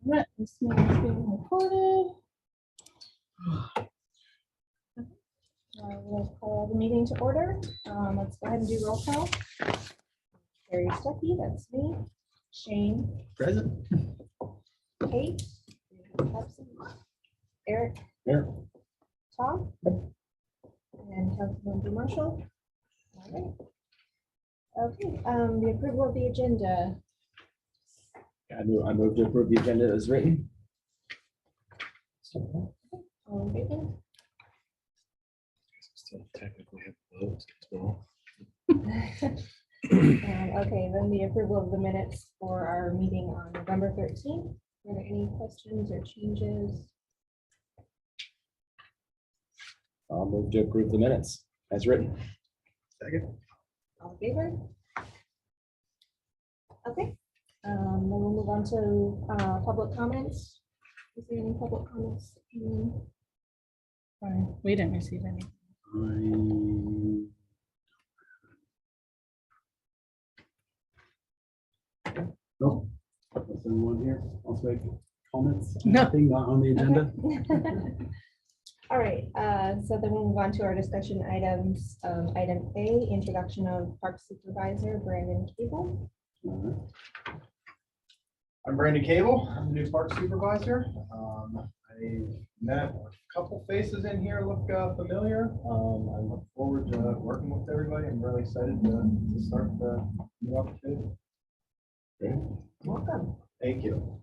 Right, this meeting is being recorded. We'll call the meeting to order. Let's go ahead and do roll call. Carrie Stuckey, that's me. Shane. Present. Kate. Absent. Eric. Here. Tom. And Councilmember Marshall. All right. Okay, the approval of the agenda. I move to approve the agenda as written. All in favor? Still technically have votes as well. Okay, then the approval of the minutes for our meeting on November 13th. Are there any questions or changes? I'll move to approve the minutes as written. Second. All in favor? Okay, then we'll move on to public comments. Is there any public comments? Fine. We didn't receive any. Nope. Is anyone here? I'll make comments. No. Nothing not on the agenda. Okay. All right, so then we'll move on to our discussion items. Item A, introduction of Park Supervisor Brandon Cable. All I'm Brandon Cable. I'm the new park supervisor. I met a couple faces in here look familiar. I look forward to working with everybody. I'm really excited to start the new opportunity. Welcome. Thank you.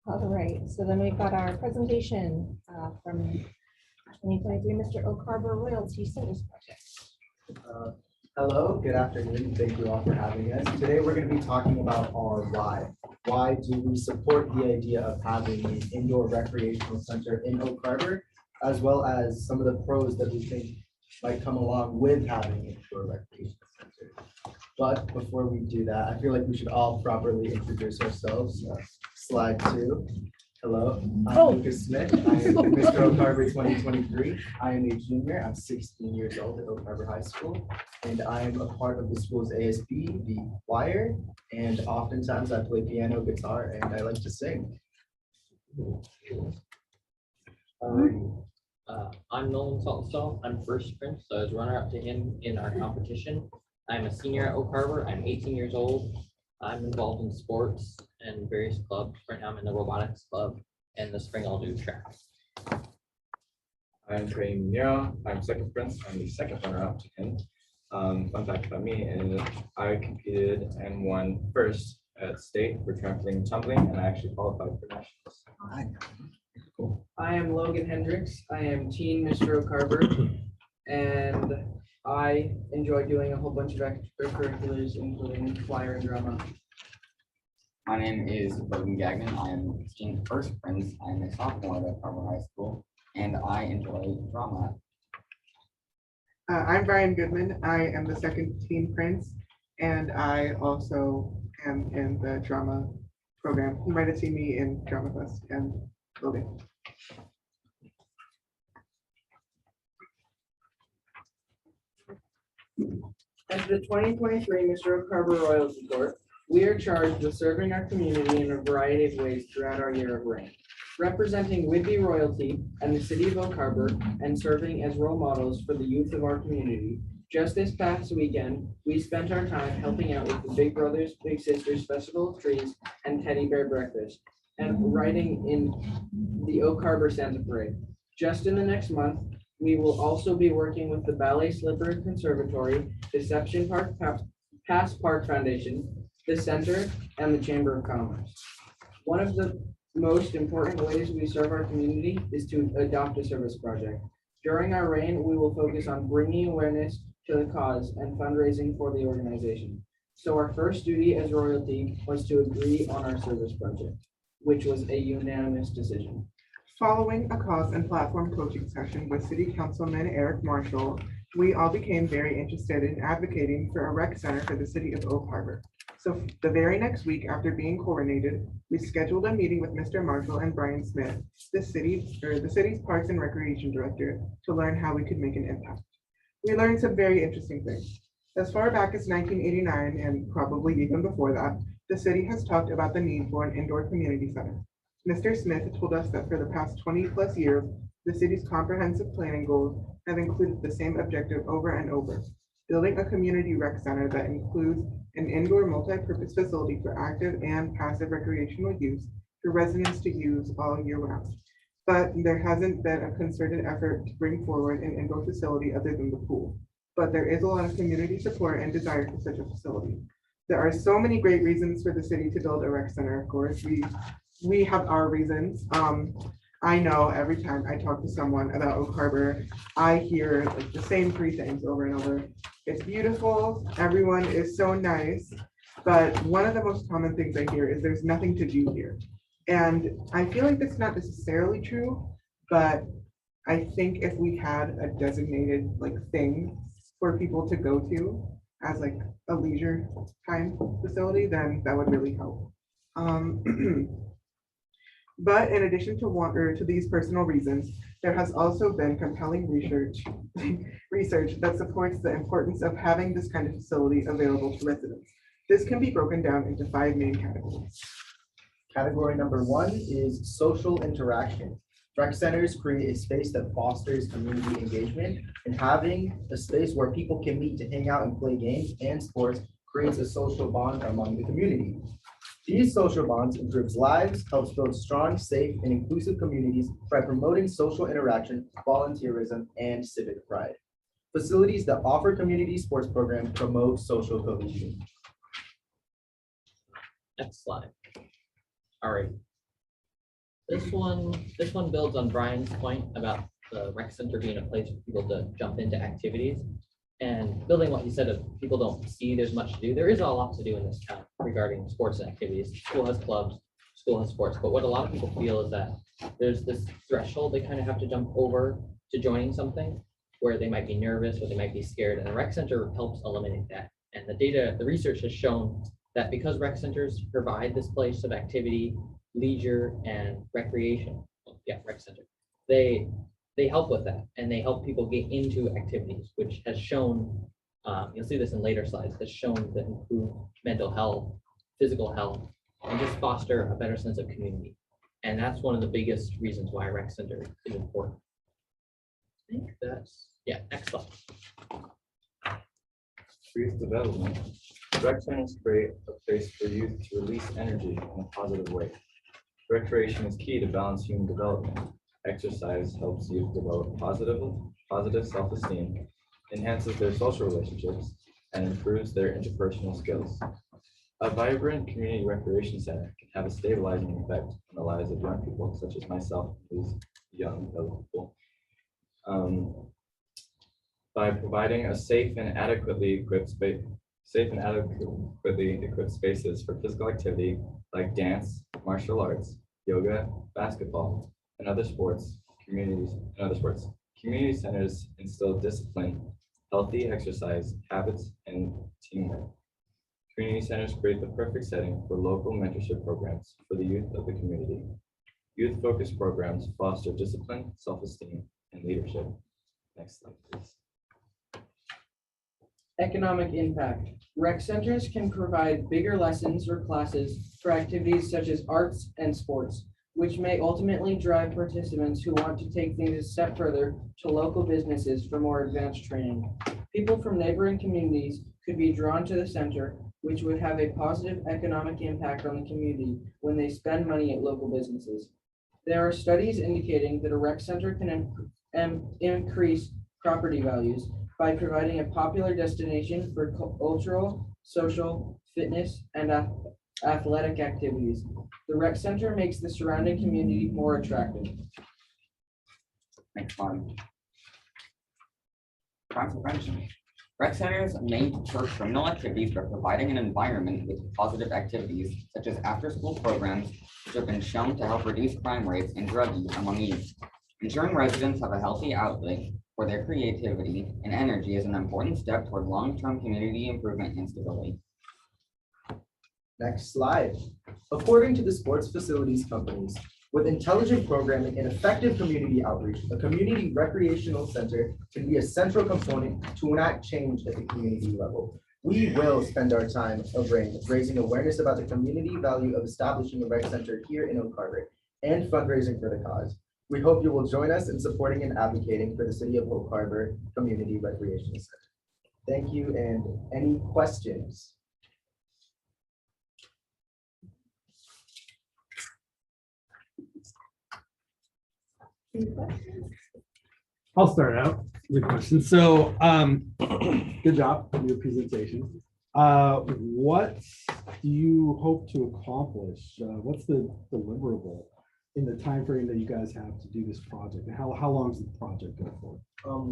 All right, so then we've got our presentation from 2023 Mr. Oak Harbor Royalty Service Project. Hello, good afternoon. Thank you all for having us. Today, we're going to be talking about our why. Why do we support the idea of having an indoor recreational center in Oak Harbor, as well as some of the pros that we think might come along with having an indoor recreational center. But before we do that, I feel like we should all properly introduce ourselves. Slide 2. Hello, I'm Lucas Smith. I am Mr. Oak Harbor 2023. I am a junior. I'm 16 years old at Oak Harbor High School, and I am a part of the school's ASB, the choir, and oftentimes I play piano, guitar, and I like to sing. I'm Nolan Saltonstall. I'm first prince, so I was runner-up to him in our competition. I'm a senior at Oak Harbor. I'm 18 years old. I'm involved in sports and various clubs. Right now I'm in the robotics club, and this spring I'll do track. I'm Trey Munira. I'm second prince. I'm the second runner-up to him. Fun fact about me is I competed and won first at state for trampoline and tumbling, and I actually qualified for nationals. Cool. I am Logan Hendricks. I am teen Mr. Oak Harbor, and I enjoy doing a whole bunch of extracurriculars, including choir and drama. My name is Logan Gagnon. I am teen first prince. I am a sophomore at Oak Harbor High School, and I enjoy drama. I'm Brian Goodman. I am the second teen prince, and I also am in the drama program. You might have seen me in Drama Fest and Logan. As the 2023 Mr. Oak Harbor Royalty Corps, we are charged with serving our community in a variety of ways throughout our year of reign, representing Whidbey royalty and the city of Oak Harbor and serving as role models for the youth of our community. Just this past weekend, we spent our time helping out with the Big Brothers Big Sisters Festival of Trees and Teddy Bear Breakfast, and riding in the Oak Harbor Santa Parade. Just in the next month, we will also be working with the Ballet Slipper Conservatory, Deception Park Pass Park Foundation, the Center, and the Chamber of Commerce. One of the most important ways we serve our community is to adopt a service project. During our reign, we will focus on bringing awareness to the cause and fundraising for the organization. So our first duty as royalty was to agree on our service project, which was a unanimous decision. Following a cause and platform coaching session with City Councilman Eric Marshall, we all became very interested in advocating for a rec center for the city of Oak Harbor. So the very next week after being coronated, we scheduled a meeting with Mr. Marshall and Brian Smith, the city's Parks and Recreation Director, to learn how we could make an impact. We learned some very interesting things. As far back as 1989, and probably even before that, the city has talked about the need for an indoor community center. Mr. Smith told us that for the past 20+ years, the city's comprehensive planning goals have included the same objective over and over. Building a community rec center that includes an indoor multi-purpose facility for active and passive recreational use for residents to use all year round. But there hasn't been a concerted effort to bring forward an indoor facility other than the pool. But there is a lot of community support and desire for such a facility. There are so many great reasons for the city to build a rec center, of course. We have our reasons. I know every time I talk to someone about Oak Harbor, I hear like the same 3 things over and over. It's beautiful, everyone is so nice, but one of the most common things I hear is there's nothing to do here. And I feel like that's not necessarily true, but I think if we had a designated like thing for people to go to as like a leisure time facility, then that would really help. But in addition to these personal reasons, there has also been compelling research that supports the importance of having this kind of facility available to residents. This can be broken down into 5 main categories. Category number 1 is social interaction. Rec centers create a space that fosters community engagement, and having a space where people can meet to hang out and play games and sports creates a social bond among the community. These social bonds improves lives, helps build strong, safe, and inclusive communities by promoting social interaction, volunteerism, and civic pride. Facilities that offer community sports programs promote social cohesion. Next slide. All right. This one builds on Brian's point about the rec center being a place for people to jump into activities. And building what he said of people don't see there's much to do. There is a lot to do in this town regarding sports and activities. School has clubs, school has sports, but what a lot of people feel is that there's this threshold they kind of have to jump over to joining something where they might be nervous or they might be scared. And the rec center helps eliminate that. And the research has shown that because rec centers provide this place of activity, leisure, and recreation, rec center, they help with that, and they help people get into activities, which has shown, you'll see this in later slides, has shown that improve mental health, physical health, and just foster a better sense of community. And that's one of the biggest reasons why a rec center is important. I think that's, next slide. Youth development. Rec centers create a place for youth to release energy in a positive way. Recreation is key to balance human development. Exercise helps youth develop positive self-esteem, enhances their social relationships, and improves their interpersonal skills. A vibrant community recreation center can have a stabilizing effect on the lives of young people, such as myself, who's young, people, by providing a safe and adequately equipped spaces for physical activity like dance, martial arts, yoga, basketball, and other sports. Community centers instill discipline, healthy exercise habits, and teamwork. Community centers create the perfect setting for local mentorship programs for the youth of the community. Youth-focused programs foster discipline, self-esteem, and leadership. Next slide, please. Economic impact. Rec centers can provide bigger lessons or classes for activities such as arts and sports, which may ultimately drive participants who want to take things a step further to local businesses for more advanced training. People from neighboring communities could be drawn to the center, which would have a positive economic impact on the community when they spend money at local businesses. There are studies indicating that a rec center can increase property values by providing a popular destination for cultural, social, fitness, and athletic activities. The rec center makes the surrounding community more attractive. Next one. Crime prevention. Rec centers may deter criminal activities by providing an environment with positive activities, such as after-school programs, which have been shown to help reduce crime rates and drug use among youth. Ensuring residents have a healthy outlet for their creativity and energy is an important step toward long-term community improvement and stability. Next slide. According to the sports facilities companies, with intelligent programming and effective community outreach, a community recreational center can be a central component to enact change at the community level. We will spend our time of raising awareness about the community value of establishing a rec center here in Oak Harbor and fundraising for the cause. We hope you will join us in supporting and advocating for the City of Oak Harbor Community Recreation Center. Thank you, and any questions? Any questions? I'll start out with questions. So, good job on your presentation. What do you hope to accomplish? What's the deliverable in the time frame that you guys have to do this project? And how long is the project go for?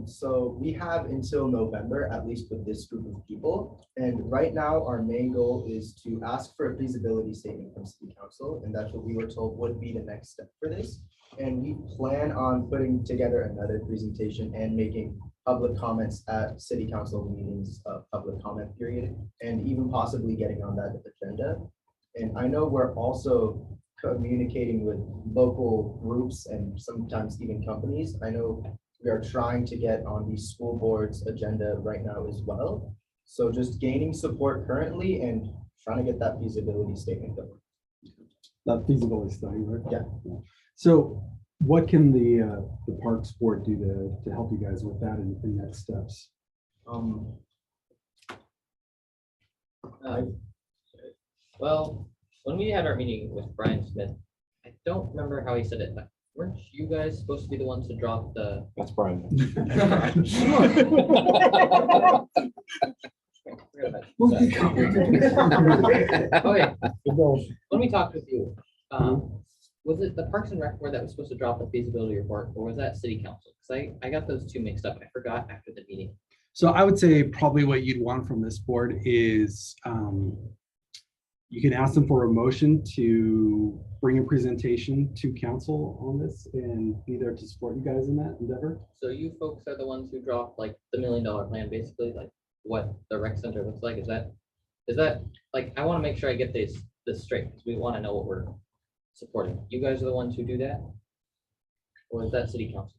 So we have until November, at least with this group of people. And right now, our main goal is to ask for a feasibility statement from City Council, and that's what we were told would be the next step for this. And we plan on putting together another presentation and making public comments at City Council meetings, public comment period, and even possibly getting on that agenda. And I know we're also communicating with local groups and sometimes even companies. I know we are trying to get on the school board's agenda right now as well. So just gaining support currently and trying to get that feasibility statement going. That feasibility study, right? Yeah. So what can the Parks Board do to help you guys with that in next steps? Well, when we had our meeting with Brian Smith, I don't remember how he said it, but weren't you guys supposed to be the ones to drop the? That's Brian. Okay, when we talked with you, was it the Parks and Rec board that was supposed to drop the feasibility report, or was that City Council? Because I got those two mixed up. I forgot after the meeting. So I would say probably what you'd want from this board is you can ask them for a motion to bring a presentation to council on this and be there to support you guys in that endeavor. So you folks are the ones who dropped like the $1 million plan, basically, like what the rec center looks like. Is that like, I want to make sure I get this straight, because we want to know what we're supporting. You guys are the ones who do that? Or is that City Council?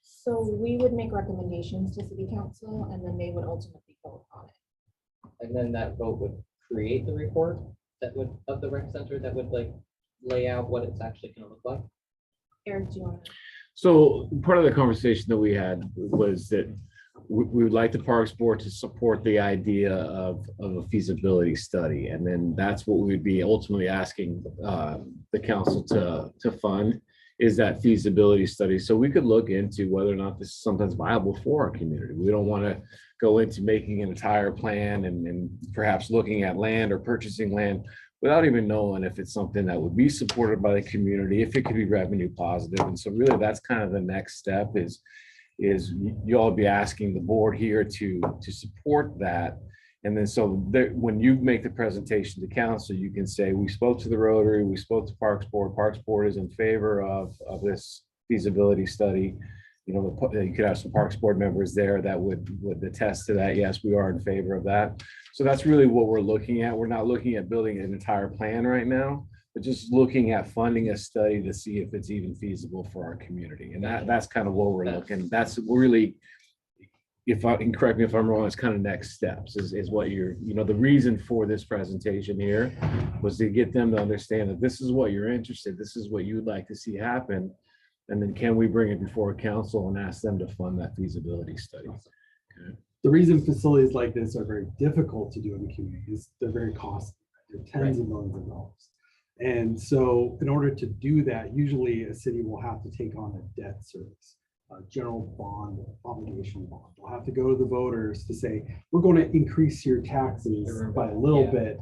So we would make recommendations to City Council and then they would ultimately vote on it. And then that vote would create the report that would, of the rec center, that would like lay out what it's actually gonna look like? Eric, do you want to? So part of the conversation that we had was that we would like the Parks Board to support the idea of a feasibility study. And then that's what we'd be ultimately asking the council to fund, is that feasibility study. So we could look into whether or not this is sometimes viable for our community. We don't want to go into making an entire plan and perhaps looking at land or purchasing land without even knowing if it's something that would be supported by the community, if it could be revenue positive. And so really that's kind of the next step is you all be asking the board here to support that. And then so there, when you make the presentation to council, you can say, we spoke to the Rotary, we spoke to Parks Board is in favor of this feasibility study. You know, you could have some Parks Board members there that would attest to that. Yes, we are in favor of that. So that's really what we're looking at. We're not looking at building an entire plan right now, but just looking at funding a study to see if it's even feasible for our community. And that's kind of what we're looking. That's really, if I can correct me if I'm wrong, it's kind of next steps is what you're, you know, the reason for this presentation here was to get them to understand that this is what you're interested, this is what you would like to see happen. And then can we bring it before council and ask them to fund that feasibility study? Okay. The reason facilities like this are very difficult to do in the community is they're very costly. They're tens of millions of dollars. And so in order to do that, usually a city will have to take on a debt service, a general bond, obligation bond. They'll have to go to the voters to say, we're going to increase your taxes by a little bit.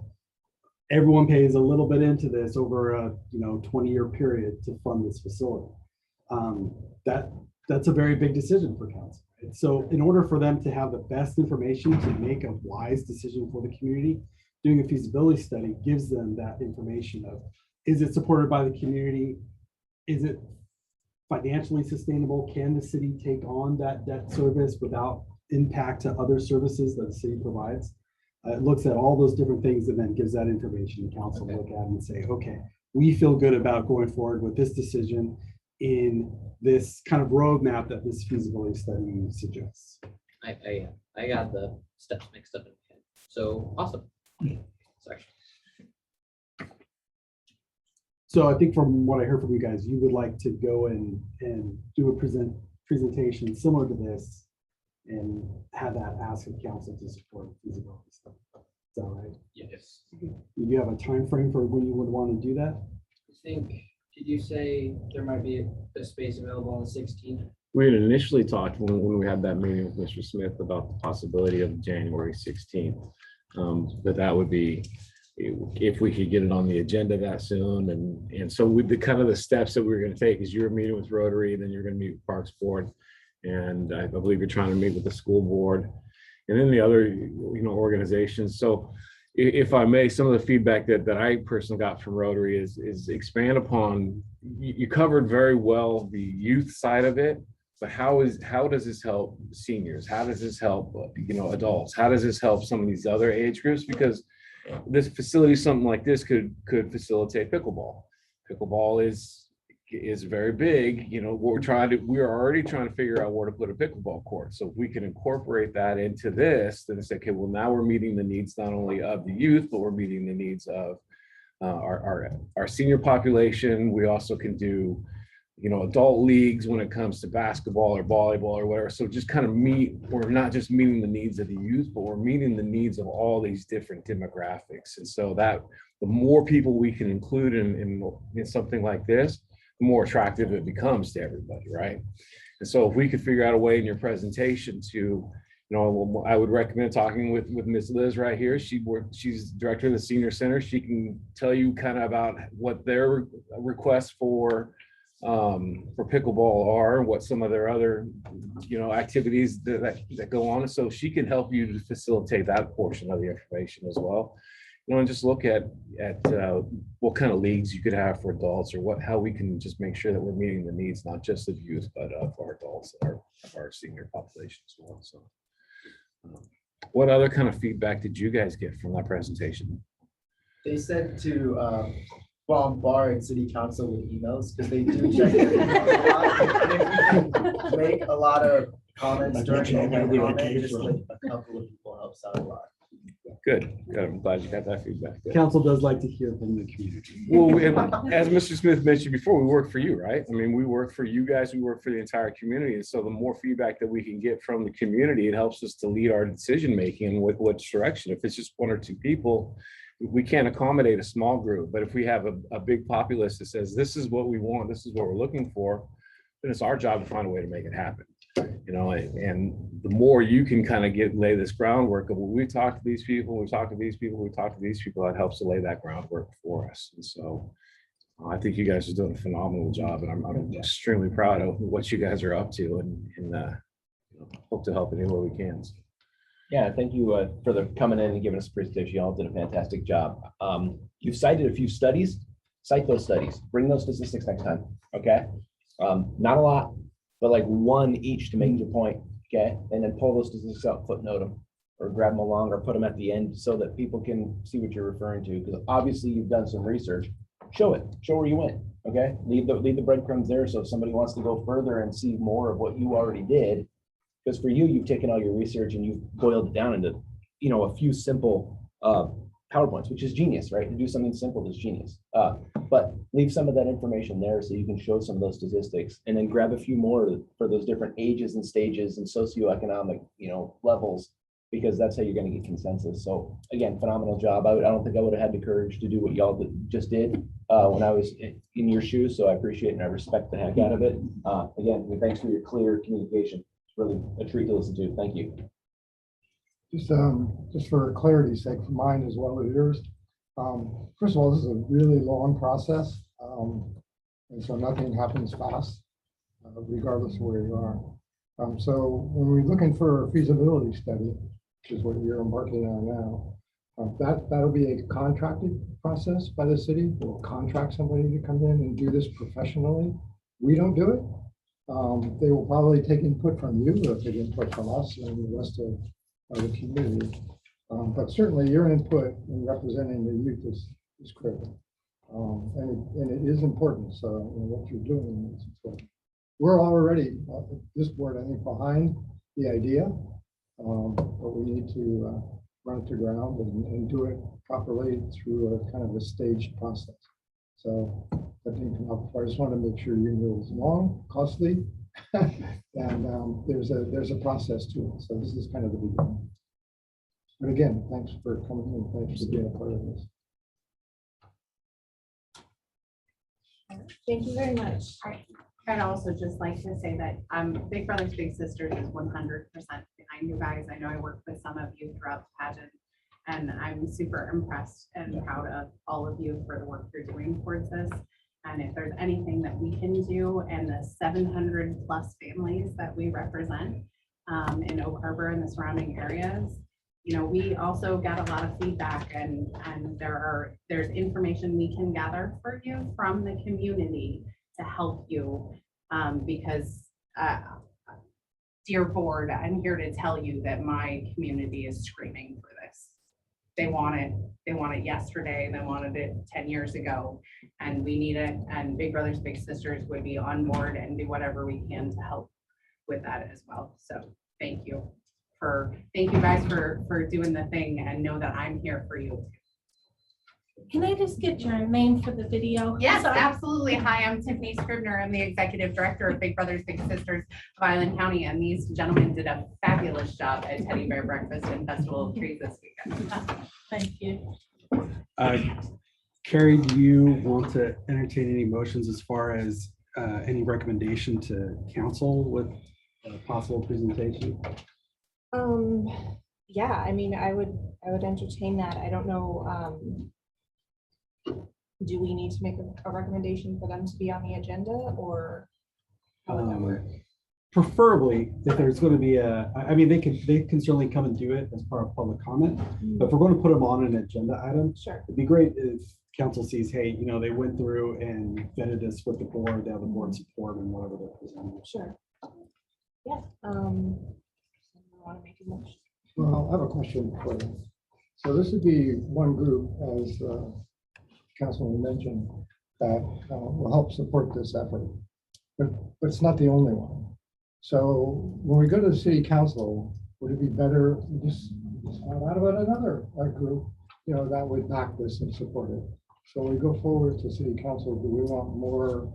Everyone pays a little bit into this over a 20-year period to fund this facility. That's a very big decision for council. Right? So in order for them to have the best information to make a wise decision for the community, doing a feasibility study gives them that information of, is it supported by the community? Is it financially sustainable? Can the city take on that debt service without impact to other services that the city provides? It looks at all those different things and then gives that information to council look at and say, okay, we feel good about going forward with this decision in this kind of roadmap that this feasibility study suggests. I got the steps mixed up in my head. So awesome. Sorry. So I think from what I heard from you guys, you would like to go and do a presentation similar to this and have that ask of council to support feasibility study. Is that right? Yes. Do you have a time frame for when you would want to do that? I think, did you say there might be a space available on the 16th? We had initially talked when we had that meeting with Mr. Smith about the possibility of January 16th. That would be, if we could get it on the agenda that soon. And so with the kind of the steps that we're going to take is you're meeting with Rotary, then you're going to meet with Parks Board. And I believe you're trying to meet with the school board and then the other, organizations. So if I may, some of the feedback that I personally got from Rotary is expand upon, you covered very well the youth side of it, but how does this help seniors? How does this help, adults? How does this help some of these other age groups? Because this facility, something like this could facilitate pickleball. Pickleball is very big. We're already trying to figure out where to put a pickleball court. So if we can incorporate that into this, then it's okay, well, now we're meeting the needs not only of the youth, but we're meeting the needs of our senior population. We also can do, adult leagues when it comes to basketball or volleyball or whatever. So just kind of we're not just meeting the needs of the youth, but we're meeting the needs of all these different demographics. And so that the more people we can include in something like this, the more attractive it becomes to everybody, right? And so if we could figure out a way in your presentation to, I would recommend talking with Ms. Liz right here. She's director of the senior center. She can tell you kind of about what their requests for pickleball are, what some of their other, activities that go on. So she can help you to facilitate that portion of the information as well. And just look at what kind of leagues you could have for adults, or how we can just make sure that we're meeting the needs, not just of youth, but of our adults, our senior population as well. So what other kind of feedback did you guys get from that presentation? They said to bombard city council with emails because they do check their emails a lot. And if we can make a lot of comments during the comment, just like a couple of people helps out a lot. Good. I'm glad you got that feedback. Good. Council does like to hear from the community. Well, as Mr. Smith mentioned before, we work for you, right? I mean, we work for you guys, we work for the entire community. And so the more feedback that we can get from the community, it helps us to lead our decision-making with which direction. If it's just one or two people, we can't accommodate a small group. But if we have a big populace that says, this is what we want, this is what we're looking for, then it's our job to find a way to make it happen. And the more you can kind of lay this groundwork of, well, we talk to these people, we talk to these people, we talk to these people, that helps to lay that groundwork for us. And so I think you guys are doing a phenomenal job, and I'm extremely proud of what you guys are up to, and hope to help anywhere we can. Yeah, thank you for coming in and giving us a presentation. Y'all did a fantastic job. You've cited a few studies. Cite those studies. Bring those statistics next time. Okay. Not a lot, but like one each to make your point. Okay. And then pull those statistics out, footnote them, or grab them along, or put them at the end so that people can see what you're referring to. Because obviously you've done some research. Show it. Show where you went. Okay. Leave the breadcrumbs there. So if somebody wants to go further and see more of what you already did, because for you, you've taken all your research and you've boiled it down into, a few simple PowerPoints, which is genius, right? To do something simple is genius. But leave some of that information there so you can show some of those statistics, and then grab a few more for those different ages and stages and socioeconomic, levels, because that's how you're going to get consensus. So again, phenomenal job. I don't think I would have had the courage to do what y'all just did when I was in your shoes. So I appreciate and I respect the heck out of it. Again, thanks for your clear communication. Really a treat to listen to. Thank you. Just for clarity's sake, for mine as well as yours. First of all, this is a really long process, and so nothing happens fast, regardless of where you are. So when we're looking for a feasibility study, which is what you're embarking on now, that'll be a contracted process by the city. We'll contract somebody to come in and do this professionally. We don't do it. They will probably take input from you, or take input from us and the rest of the community. But certainly your input in representing the youth is critical. And it is important. So what you're doing is important. We're already, this board, I think, behind the idea, but we need to run it to ground and do it properly through a kind of a staged process. So that didn't come up before. I just wanted to make sure you knew it was long, costly, and there's a process to it. So this is kind of the beginning. But again, thanks for coming and thanks for being a part of this. Thank you very much. I'd also just like to say that Big Brothers Big Sisters is 100% behind you guys. I know I worked with some of you throughout the pageant, and I'm super impressed and proud of all of you for the work you're doing towards this. And if there's anything that we can do, and the 700 plus families that we represent in Oak Harbor and the surrounding areas, you know, we also got a lot of feedback, and there's information we can gather for you from the community to help you, because dear board, I'm here to tell you that my community is screaming for this. They want it yesterday, they wanted it 10 years ago, and we need it, and Big Brothers Big Sisters would be on board and do whatever we can to help with that as well. So thank you guys for doing the thing, and know that I'm here for you. Can I just get your name for the video? Yes, Sorry. absolutely. Hi, I'm Tiffany Scribner. I'm the executive director of Big Brothers Big Sisters of Island County, and these gentlemen did a fabulous job at Teddy Bear Breakfast and Festival of Trees this weekend. Thank you. Carrie, do you want to entertain any motions as far as any recommendation to council with a possible presentation? Yeah, I mean, I would entertain that. I don't know. Do we need to make a recommendation for them to be on the agenda, or how would that work? Preferably, if there's going to be I mean, they can certainly come and do it as part of public comment, but if we're going to put them on an agenda item, Sure. it'd be great if council sees, hey, you know, they went through and vetted this with the board, they have the board support and whatever they're presenting. Sure. Yeah. Want to make a motion? Well, I have a question for you. So this would be one group, as Councilman mentioned, that will help support this effort, but it's not the only one. So when we go to the city council, would it be better just find out about another group, you know, that would back this and support it? So we go forward to city council. Do we want more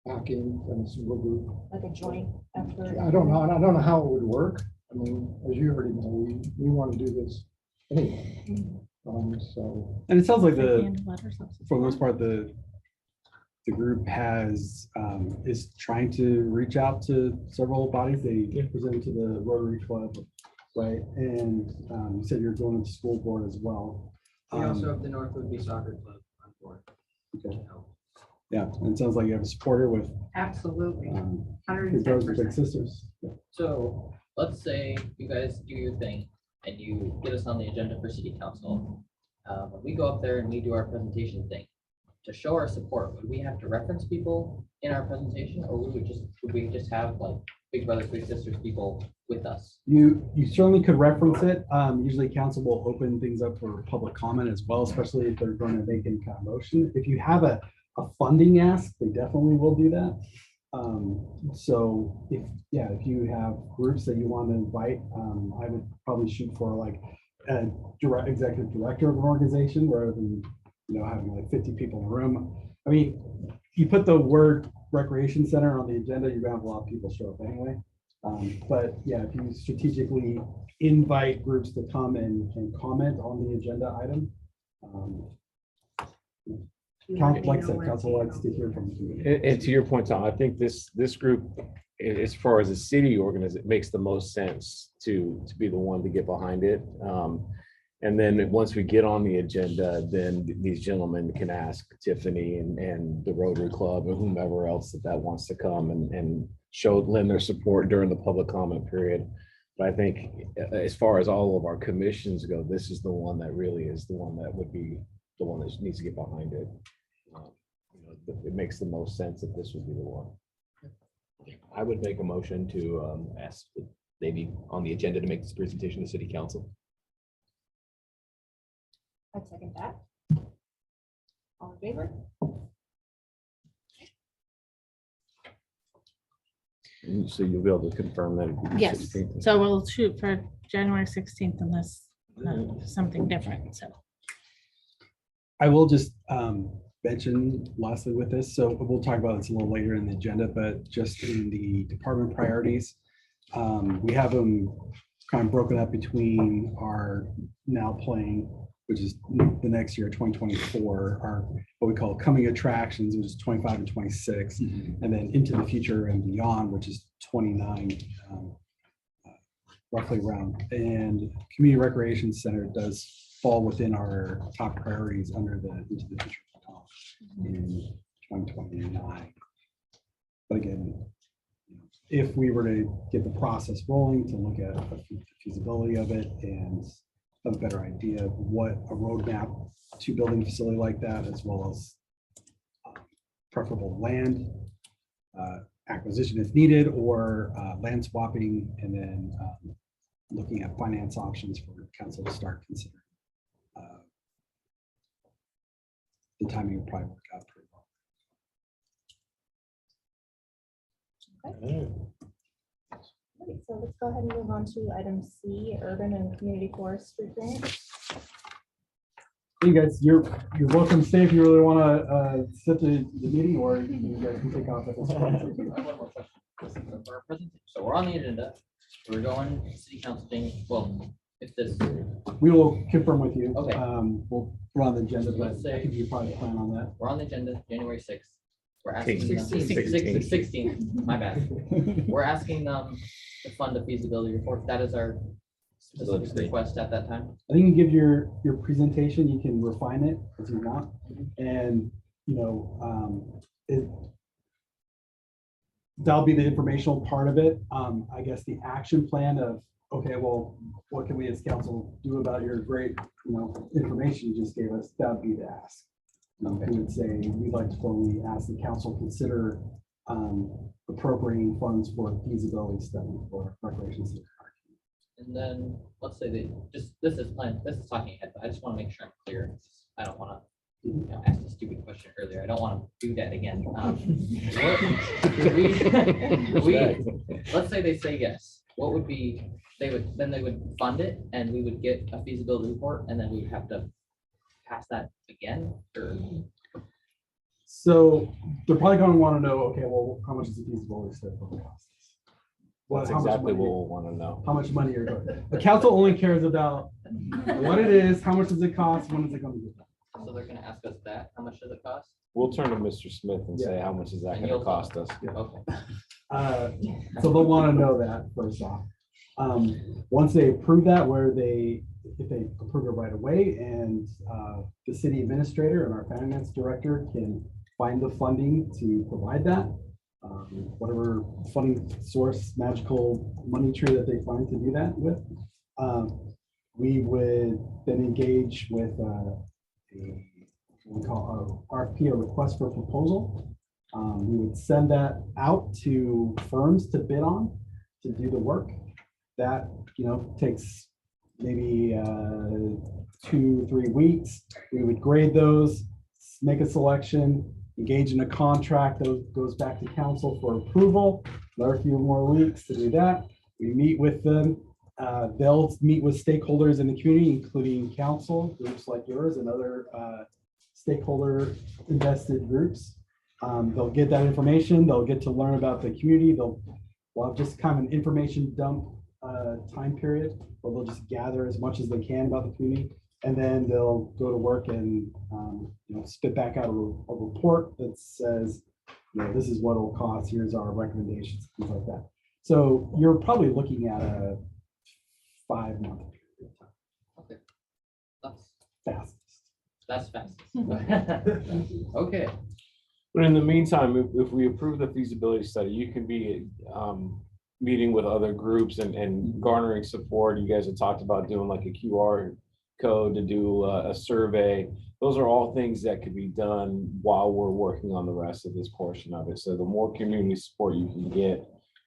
backing than a single group? Like a joint effort? I don't know. I don't know how it would work. I mean, as you already know, we want to do this anyway. So. And it sounds like for the most part, the group has is trying to reach out to several bodies. They presented to the Rotary Club, right? And you said you're going to the school board as well. We also have the North Woodby Soccer Club on board. Okay. Yeah, and it sounds like you have a supporter with Absolutely. Big Brothers Big 110%. Sisters. Yeah. So let's say you guys do your thing and you get us on the agenda for city council. When we go up there and we do our presentation thing, to show our support, would we have to reference people in our presentation, or would we just have like Big Brothers Big Sisters people with us? You certainly could reference it. Usually council will open things up for public comment as well, especially if they're going to make any kind of motion. If you have a funding ask, they definitely will do that. So if you have groups that you want to invite, I would probably shoot for like a executive director of an organization rather than, you know, having like 50 people in a room. I mean, you put the word recreation center on the agenda, you're gonna have a lot of people show up anyway. But yeah, if you strategically invite groups to come and comment on the agenda item, like I said, council likes to hear from you. And to your point, Tom, I think this group, as far as a city organization, it makes the most sense to be the one to get behind it. And then once we get on the agenda, then these gentlemen can ask Tiffany and the Rotary Club or whomever else that wants to come and lend their support during the public comment period. But I think as far as all of our commissions go, this is the one that really is the one that would be the one that needs to get behind it. It makes the most sense that this would be the one. I would make a motion to ask that they be on the agenda to make this presentation to city council. I'd second that. All in favor? So you'll be able to confirm that. Yes, so we'll shoot for January 16th unless something different, so. I will just mention lastly with this, so we'll talk about this a little later in the agenda, but just in the department priorities, we have them kind of broken up between our now playing, which is the next year, 2024, our what we call coming attractions, which is 25 and 26, and then into the future and beyond, which is 29, roughly around. And community recreation center does fall within our top priorities under the into the future in 2029. But again, if we were to get the process rolling to look at the feasibility of it and have a better idea of what a roadmap to building a facility like that, as well as preferable land acquisition if needed, or land swapping, and then looking at finance options for council to start considering. The timing will probably work out pretty well. Okay, so let's go ahead and move on to item C, urban and community forestry grant. You guys, you're welcome to stay if you really want to sit the meeting, or you guys can take off at this point. So we're on the agenda. We're going city council thing. Well, if this, We will confirm with you. Okay. We're on the agenda, but Let's say- I think you probably plan on that. we're on the agenda, January 6th. We're asking them, 16th. 16th, my bad. We're asking them to fund a feasibility report. That is our specific request at that time. I think you give your presentation, you can refine it if you want. And, that'll be the informational part of it. I guess the action plan of, okay, well, what can we as council do about your great, information you just gave us? That'd be the ask. We would say, we'd like to formally ask the council consider appropriating funds for a feasibility study for recreation center. And then, let's say they just, this is talking ahead, but I just want to make sure I'm clear. I don't want to ask a stupid question earlier. I don't want to do that again. Let's say they say yes. What would be, they would fund it and we would get a feasibility report and then we would have to pass that again or? So they're probably going to want to know, okay, well, how much is the feasibility study going to cost us? That's How much exactly money- what we'll want to know. How much money you're going. The council only cares about what it is, how much does it cost, when is it going to get done? So they're gonna ask us that, how much does it cost? We'll turn to Mr. Smith and say, how much is that And going you'll to cost us? Okay. So they'll want to know that first off. Once they approve that, if they approve it right away, and the city administrator and our finance director can find the funding to provide that, whatever funding source, magical money tree that they find to do that with, we would then engage with we call a RFP, a request for proposal. We would send that out to firms to bid on to do the work. That takes maybe 2-3 weeks. We would grade those, make a selection, engage in a contract that goes back to council for approval. Another few more weeks to do that. We meet with them. They'll meet with stakeholders in the community, including council, groups like yours and other stakeholder invested groups. They'll get that information. They'll get to learn about the community. We'll have just kind of an information dump time period where they'll just gather as much as they can about the community. And then they'll go to work and spit back out a report that says, this is what it'll cost. Here's our recommendations, things like that. So you're probably looking at a 5-month period of time. Okay. That's Fast. Okay. But in the meantime, if we approve the feasibility study, you can be meeting with other groups and garnering support. You guys have talked about doing like a QR code to do a survey. Those are all things that could be done while we're working on the rest of this portion of it. So the more community support you can get,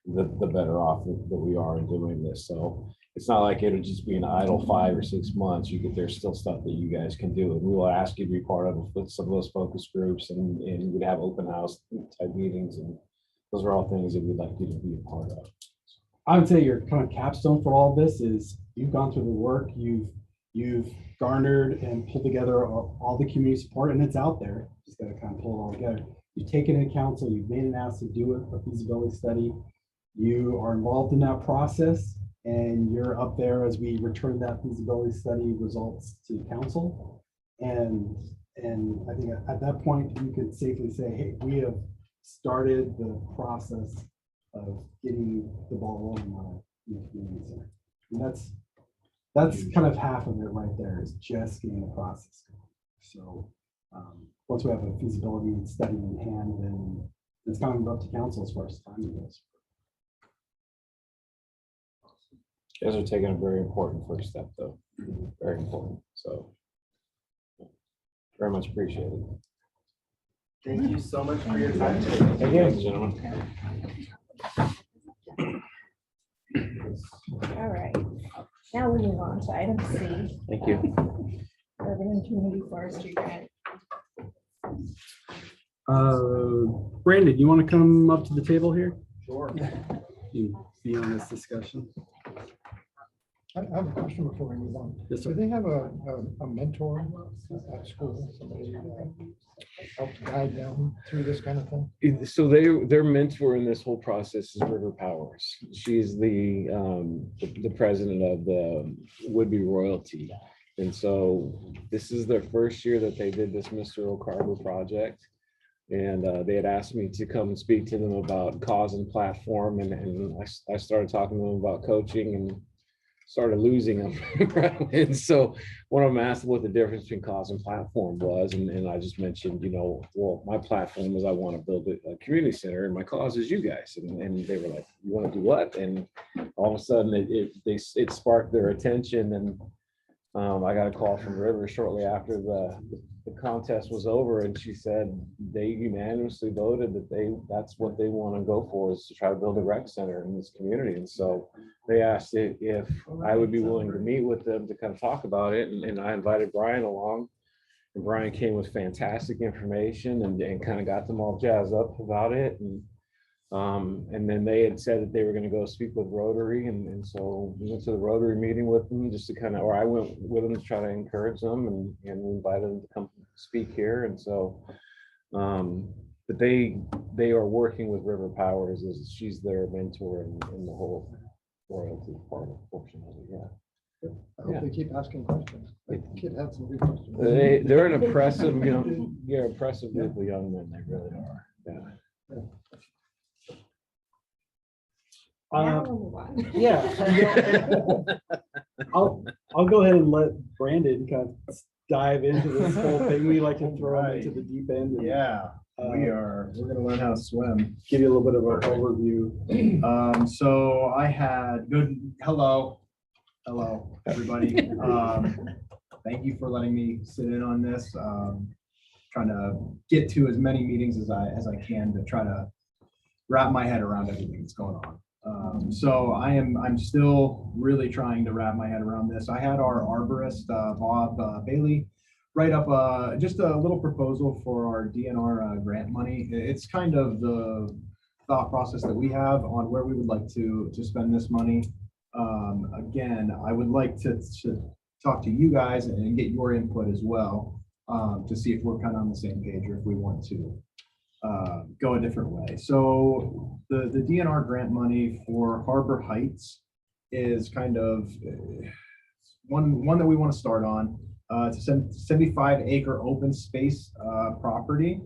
the better off that we are in doing this. So it's not like it'll just be an idle 5 or 6 months. There's still stuff that you guys can do. And we will ask you to be part of some of those focus groups and we'd have open house type meetings. And those are all things that we'd like you to be a part of. I would say your kind of capstone for all of this is you've gone through the work, you've You've garnered and pulled together all the community support, and it's out there. Just got to kind of pull it all together. You've taken it to council, you've made an ask to do it, a feasibility study. You are involved in that process, and you're up there as we return that feasibility study results to council. And I think at that point, you could safely say, hey, we have started the process of getting the ball rolling on it in the community center. And that's kind of half of it right there, is just getting the process going. So once we have a feasibility study in hand, then it's kind of up to council as far as timing goes. You guys are taking a very important first step, though. Very important. So very much appreciated. Thank you so much for your time today. Thank you, gentlemen. All right, now we move on to item C. Thank you. Urban and Community Forestry Grant. Brandon, you want to come up to the table here? Sure. You be on this discussion. I have a question before we move on. Yes, sir. Do they have a mentor at school, somebody help guide them through this kind of thing? So their mentor in this whole process is River Powers. She's the president of the Woodby Royalty. And so this is their first year that they did this Mr. O'Carver project. And they had asked me to come and speak to them about cause and platform. And I started talking to them about coaching and started losing them. And so one of them asked what the difference between cause and platform was. And I just mentioned, well, my platform is I want to build a community center, and my cause is you guys. And they were like, you want to do what? And all of a sudden it sparked their attention. And I got a call from River shortly after the contest was over, and she said they unanimously voted that that's what they want to go for, is to try to build a rec center in this community. And so they asked if I would be willing to meet with them to kind of talk about it, and I invited Brian along, and Brian came with fantastic information and kind of got them all jazzed up about it. And then they had said that they were going to go speak with Rotary, and so we went to the Rotary meeting with them just to kind of, or I went with them to try to encourage them and invited them to come speak here. And so, but they are working with River Powers, as she's their mentor in the whole royalty portion of it. Yeah. I hope they keep asking questions. The kid had some good questions. They're an impressive, impressive group of young men. They really are. Yeah. Now we'll move on. Yeah. I'll go ahead and let Brandon kind of dive into this whole thing. We like to throw him into the deep end. And, Yeah, we're gonna learn how to swim. give you a little bit of an overview. So I had hello, everybody. Thank you for letting me sit in on this. Trying to get to as many meetings as I can to try to wrap my head around everything that's going on. So I'm still really trying to wrap my head around this. I had our arborist, Bob Bailey, write up just a little proposal for our DNR grant money. It's kind of the thought process that we have on where we would like to spend this money. Again, I would like to talk to you guys and get your input as well, to see if we're kind of on the same page or if we want to go a different way. So the DNR grant money for Harbor Heights is kind of one that we want to start on. It's a 75-acre open space property.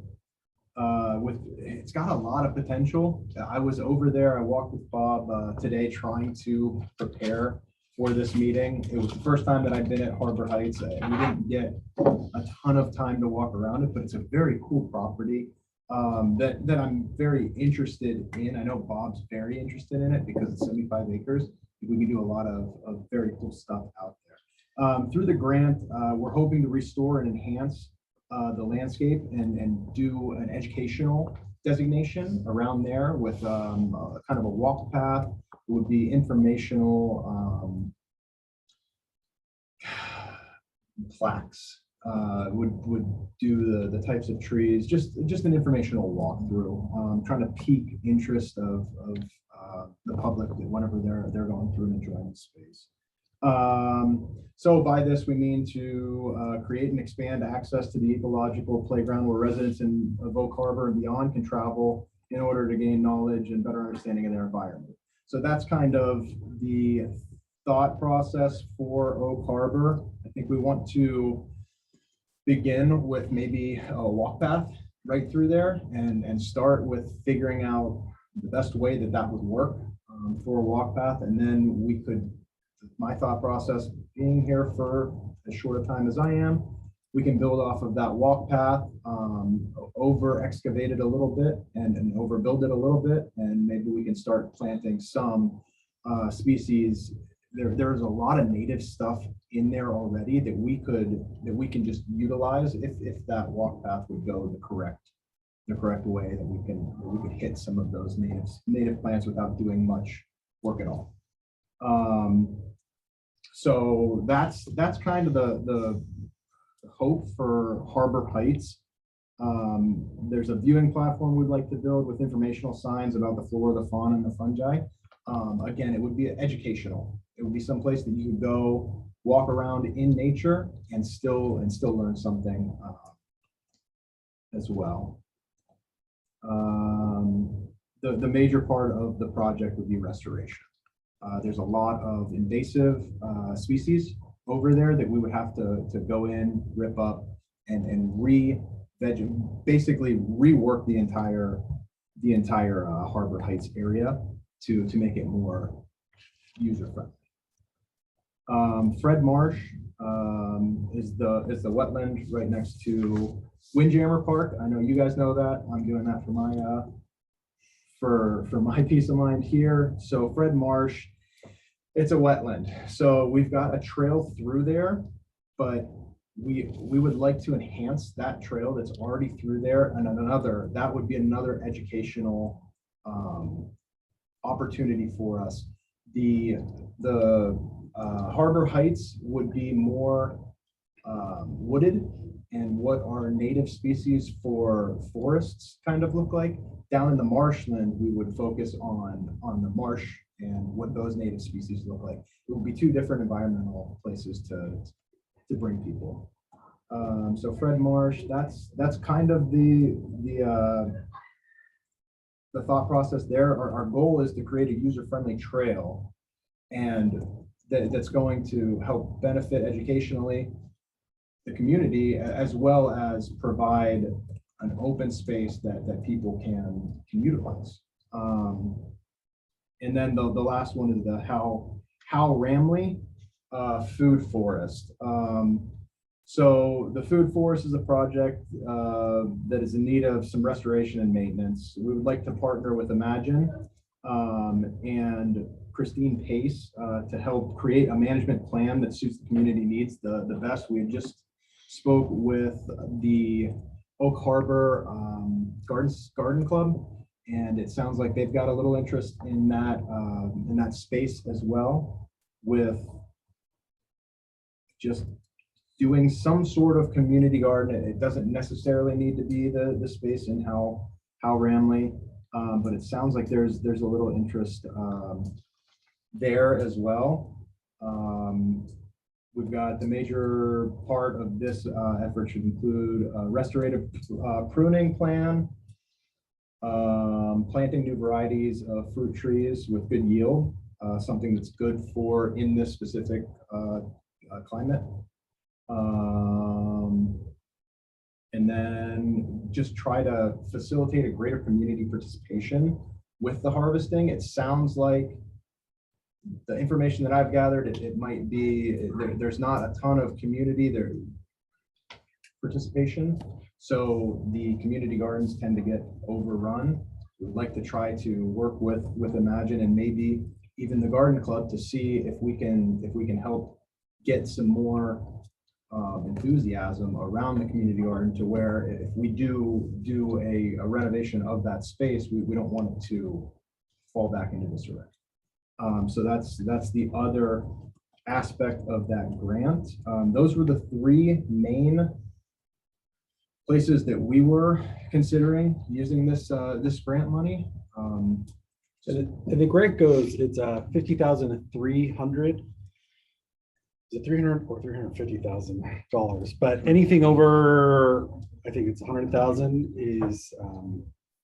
It's got a lot of potential. I was over there. I walked with Bob today trying to prepare for this meeting. It was the first time that I've been at Harbor Heights. We didn't get a ton of time to walk around it, but it's a very cool property that I'm very interested in. I know Bob's very interested in it because it's 75 acres. We can do a lot of very cool stuff out there. Through the grant, we're hoping to restore and enhance the landscape and do an educational designation around there with kind of a walk path. It would be informational plaques. Would do the types of trees, just an informational walkthrough, trying to pique interest of the public whenever they're going through and enjoying the space. So by this, we mean to create and expand access to the ecological playground where residents of Oak Harbor and beyond can travel in order to gain knowledge and better understanding of their environment. So that's kind of the thought process for Oak Harbor. I think we want to begin with maybe a walk path right through there and start with figuring out the best way that would work for a walk path. And then we could, my thought process being here for as short a time as I am, we can build off of that walk path, over excavate it a little bit and overbuild it a little bit. And maybe we can start planting some species. There's a lot of native stuff in there already that we can just utilize if that walk path would go the correct way, that we could hit some of those native plants without doing much work at all. So that's kind of the hope for Harbor Heights. There's a viewing platform we'd like to build with informational signs about the flora, the fauna, and the fungi. Again, it would be educational. It would be someplace that you could go walk around in nature and still learn something as well. The major part of the project would be restoration. There's a lot of invasive species over there that we would have to go in, rip up, and basically rework the entire Harbor Heights area to make it more user friendly. Fred Marsh is the wetland right next to Windjammer Park. I know you guys know that. I'm doing that for my peace of mind here. So Fred Marsh, it's a wetland. So we've got a trail through there, but we would like to enhance that trail that's already through there, and that would be another educational opportunity for us. The Harbor Heights would be more wooded, and what our native species for forests kind of look like. Down in the marshland, we would focus on the marsh and what those native species look like. It would be two different environmental places to bring people. So Fred Marsh, that's kind of the thought process there. Our goal is to create a user-friendly trail, and that's going to help benefit educationally the community, as well as provide an open space that people can utilize. And then the last one is the Hal Ramley Food Forest. So the Food Forest is a project that is in need of some restoration and maintenance. We would like to partner with Imagine and Christine Pace to help create a management plan that suits the community needs the best. We had just spoke with the Oak Harbor Garden Club, and it sounds like they've got a little interest in that space as well, with just doing some sort of community garden. It doesn't necessarily need to be the space in Hal Ramley, but it sounds like there's a little interest there as well. We've got the major part of this effort should include a restorative pruning plan, planting new varieties of fruit trees with good yield, something that's good for in this specific climate. And then just try to facilitate a greater community participation with the harvesting. It sounds like the information that I've gathered, it might be, there's not a ton of community participation. So the community gardens tend to get overrun. We'd like to try to work with Imagine and maybe even the garden club to see if we can help get some more enthusiasm around the community garden, to where if we do a renovation of that space, we don't want it to fall back into disarray. So that's the other aspect of that grant. Those were the three main places that we were considering using this grant money. And the grant goes, it's $50,300 is it 300 or $350,000, but anything over, I think it's 100,000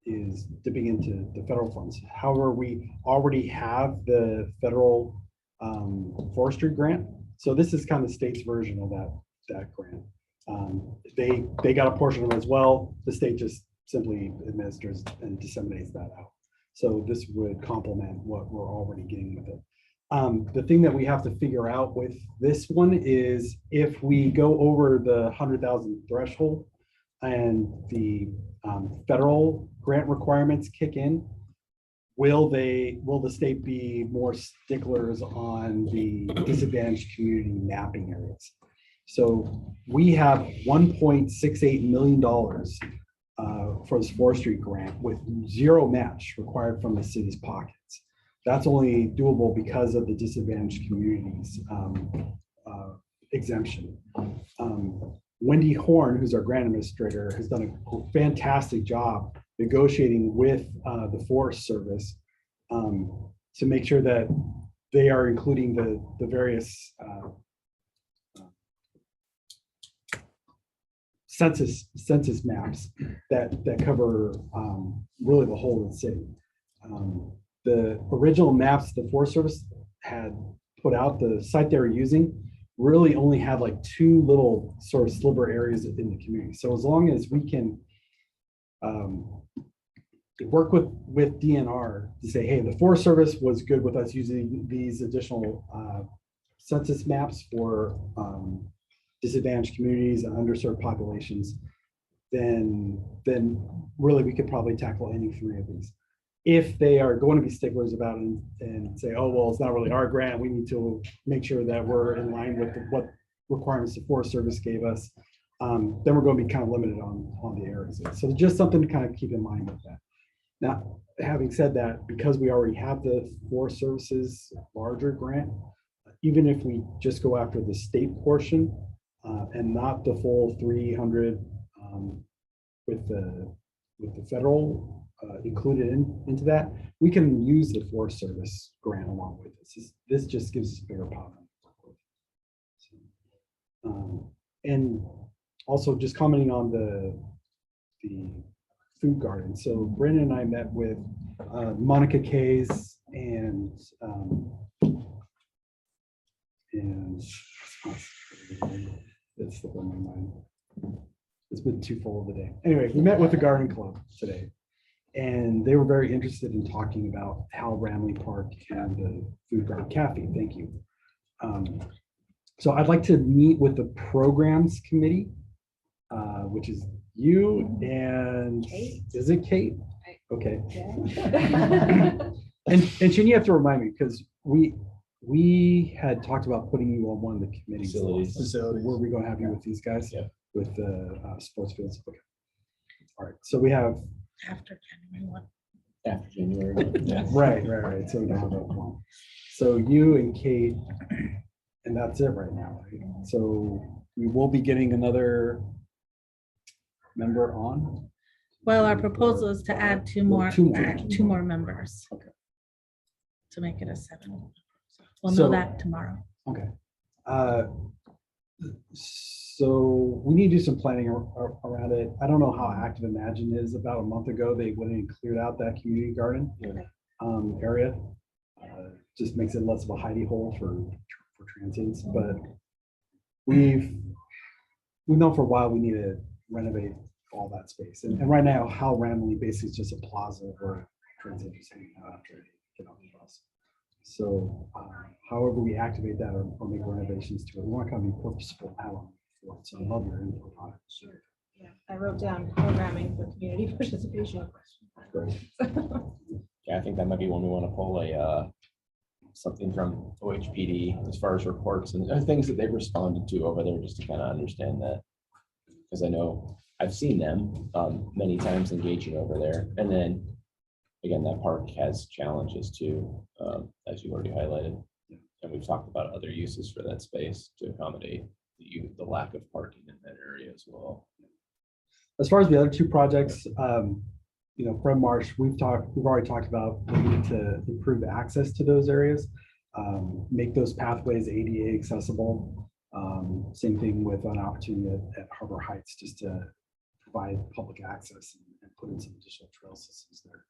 is dipping into the federal funds. However, we already have the federal forestry grant. So this is kind of the state's version of that grant. They got a portion of it as well. The state just simply administers and disseminates that out. So this would complement what we're already getting with it. The thing that we have to figure out with this one is if we go over the 100,000 threshold and the federal grant requirements kick in, will the state be more sticklers on the disadvantaged community mapping areas? So we have $1.68 million for this forestry grant with zero match required from the city's pockets. That's only doable because of the disadvantaged communities exemption. Wendy Horn, who's our grant administrator, has done a fantastic job negotiating with the Forest Service to make sure that they are including the various census maps that cover really the whole of the city. The original maps the Forest Service had put out, the site they were using, really only had like two little sort of sliver areas in the community. So as long as we can work with DNR to say, hey, the Forest Service was good with us using these additional census maps for disadvantaged communities and underserved populations, then really we could probably tackle any three of these. If they are going to be sticklers about it and say, oh, well, it's not really our grant, we need to make sure that we're in line with what requirements the Forest Service gave us, then we're going to be kind of limited on the areas. So just something to kind of keep in mind with that. Now, having said that, because we already have the Forest Service's larger grant, even if we just go after the state portion and not the full 300 with the federal included into that, we can use the Forest Service grant along with this. This just gives us a bigger pot. And also just commenting on the food garden. So Brandon and I met with Monica Kays and it's slipped on my mind. It's been too full of the day. Anyway, we met with the garden club today, and they were very interested in talking about how Ramley Park and the food garden cafe. Thank you. So I'd like to meet with the programs committee, which is you and Kate. Is it Kate? Okay. And Shin, you have to remind me because we had talked about putting you on one of the committees. Facilities. Were we going to have you with these guys? Yeah. With the sports fields. Okay. All right. So we have After January 1. After January. Yeah. right. So we don't have that one. So you and Kate, and that's it right now. Right? So we will be getting another member on. Well, our proposal is to add two more members. Okay. To make it a 7. We'll So- know that tomorrow. Okay. So we need to do some planning around it. I don't know how active Imagine is. About a month ago, they went and cleared out that community garden area. Just makes it less of a hidey hole for transients. But we've known for a while we need to renovate all that space. And right now, how Ramley basically is just a plaza where transients hang out after they get on the bus. So however we activate that or make renovations to it, we want to kind of be purposeful and how long for it. So I love your input on it. Sure. Yeah, I wrote down programming for community participation. Great. Yeah, I think that might be one we want to pull something from OHPD as far as reports and things that they've responded to over there, just to kind of understand that. Because I know I've seen them many times engaging over there. And then again, that park has challenges too, as you already highlighted. And we've talked about other uses for that space to accommodate the lack of parking in that area as well. As far as the other two projects, Fred Marsh, we've already talked about the need to improve access to those areas. make those pathways ADA accessible. Same thing with an opportunity at Harbor Heights, just to provide public access and put in some additional trail systems there.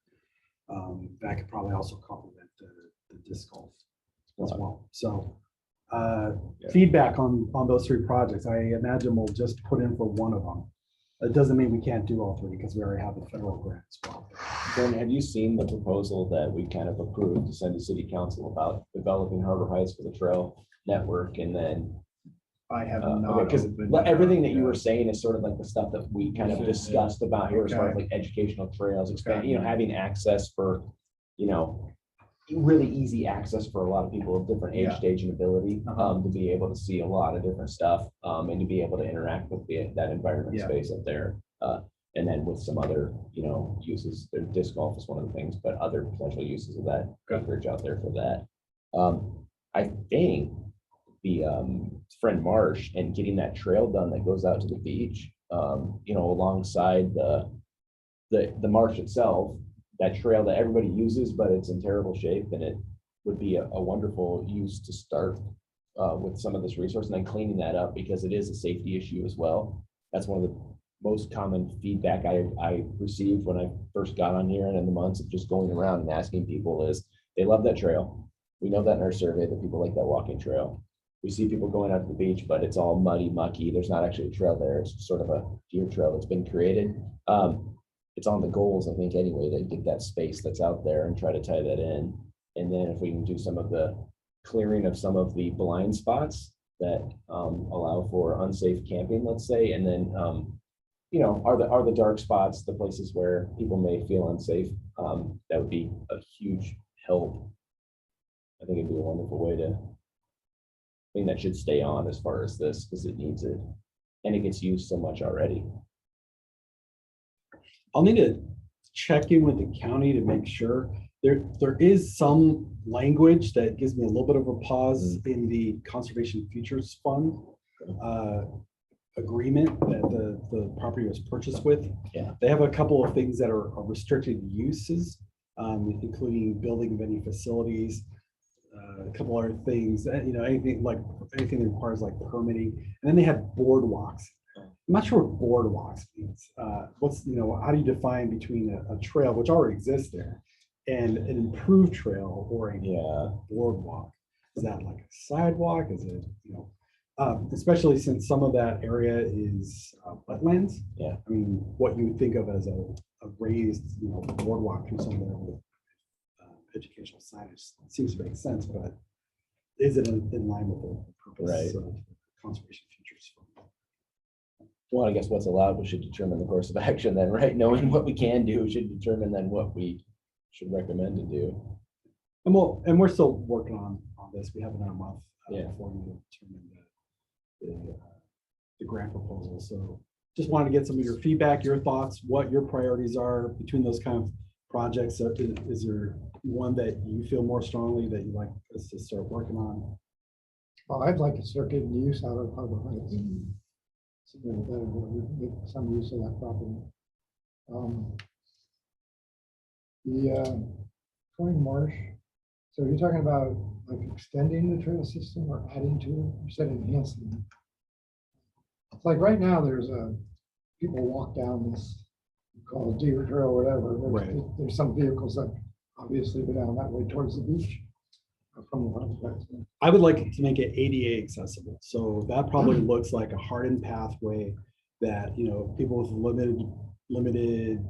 That could probably also complement the disc golf as well. So feedback on those 3 projects, I imagine we'll just put in for one of them. It doesn't mean we can't do all 3 because we already have the federal grant as well. Ben, have you seen the proposal that we kind of approved to send to city council about developing Harbor Heights for the trail network? And then I have not. because opened it everything up that you were yet. saying is sort of like the stuff that we kind of discussed about here as far as like educational trails, expand, having access for, really easy access for a lot of people of different age, Yeah. stage, and ability, Uh-huh. to be able to see a lot of different stuff, and to be able to interact with that environment Yeah. space up there. And then with some other, uses, their disc golf is one of the things, but other potential uses of that acreage out there for that. I think the Friend Marsh and getting that trail done that goes out to the beach, alongside the marsh itself, that trail that everybody uses, but it's in terrible shape, and it would be a wonderful use to start with some of this resource and then cleaning that up, because it is a safety issue as well. That's one of the most common feedback I received when I first got on here, and in the months of just going around and asking people, is they love that trail. We know that in our survey that people like that walking trail. We see people going out to the beach, but it's all muddy, mucky. There's not actually a trail there. It's sort of a deer trail that's been created. It's on the goals, I think, anyway, to get that space that's out there and try to tie that in. And then if we can do some of the clearing of some of the blind spots that allow for unsafe camping, let's say, and then are the dark spots, the places where people may feel unsafe, that would be a huge help. I think it'd be a wonderful way to, I think that should stay on as far as this, because it needs it, and it gets used so much already. I'll need to check in with the county to make sure. There is some language that gives me a little bit of a pause in the Conservation Futures Fund agreement that the property was purchased with. Yeah. They have a couple of things that are restricted uses, including building of any facilities, a couple other things, anything that requires like permitting. And then they have boardwalks. I'm not sure what boardwalks means. How do you define between a trail, which already exists there, and an improved trail or a boardwalk? Is that like a sidewalk? Is it, especially since some of that area is wetlands? Yeah. I mean, what you would think of as a raised, boardwalk through some of the educational signage seems to make sense, but is it in line with the purpose of Conservation Futures Fund? Well, I guess what's allowed should determine the course of action then, right? Knowing what we can do should determine then what we should recommend to do. And we're still working on this. We have another month before we determine the grant proposal. So just wanted to get some of your feedback, your thoughts, what your priorities are between those kind of projects. So is there one that you feel more strongly that you'd like us to start working on? Well, I'd like to start getting use out of Harbor Heights. Make some use of that property. The Friend Marsh. So you're talking about like extending the trail system or adding to it? You said enhancing. It's like right now there's people walk down this called Deer Trail or whatever. There's some vehicles that obviously go down that way towards the beach. From the Harbor. I would like to make it ADA accessible. So that probably looks like a hardened pathway that, people with limited,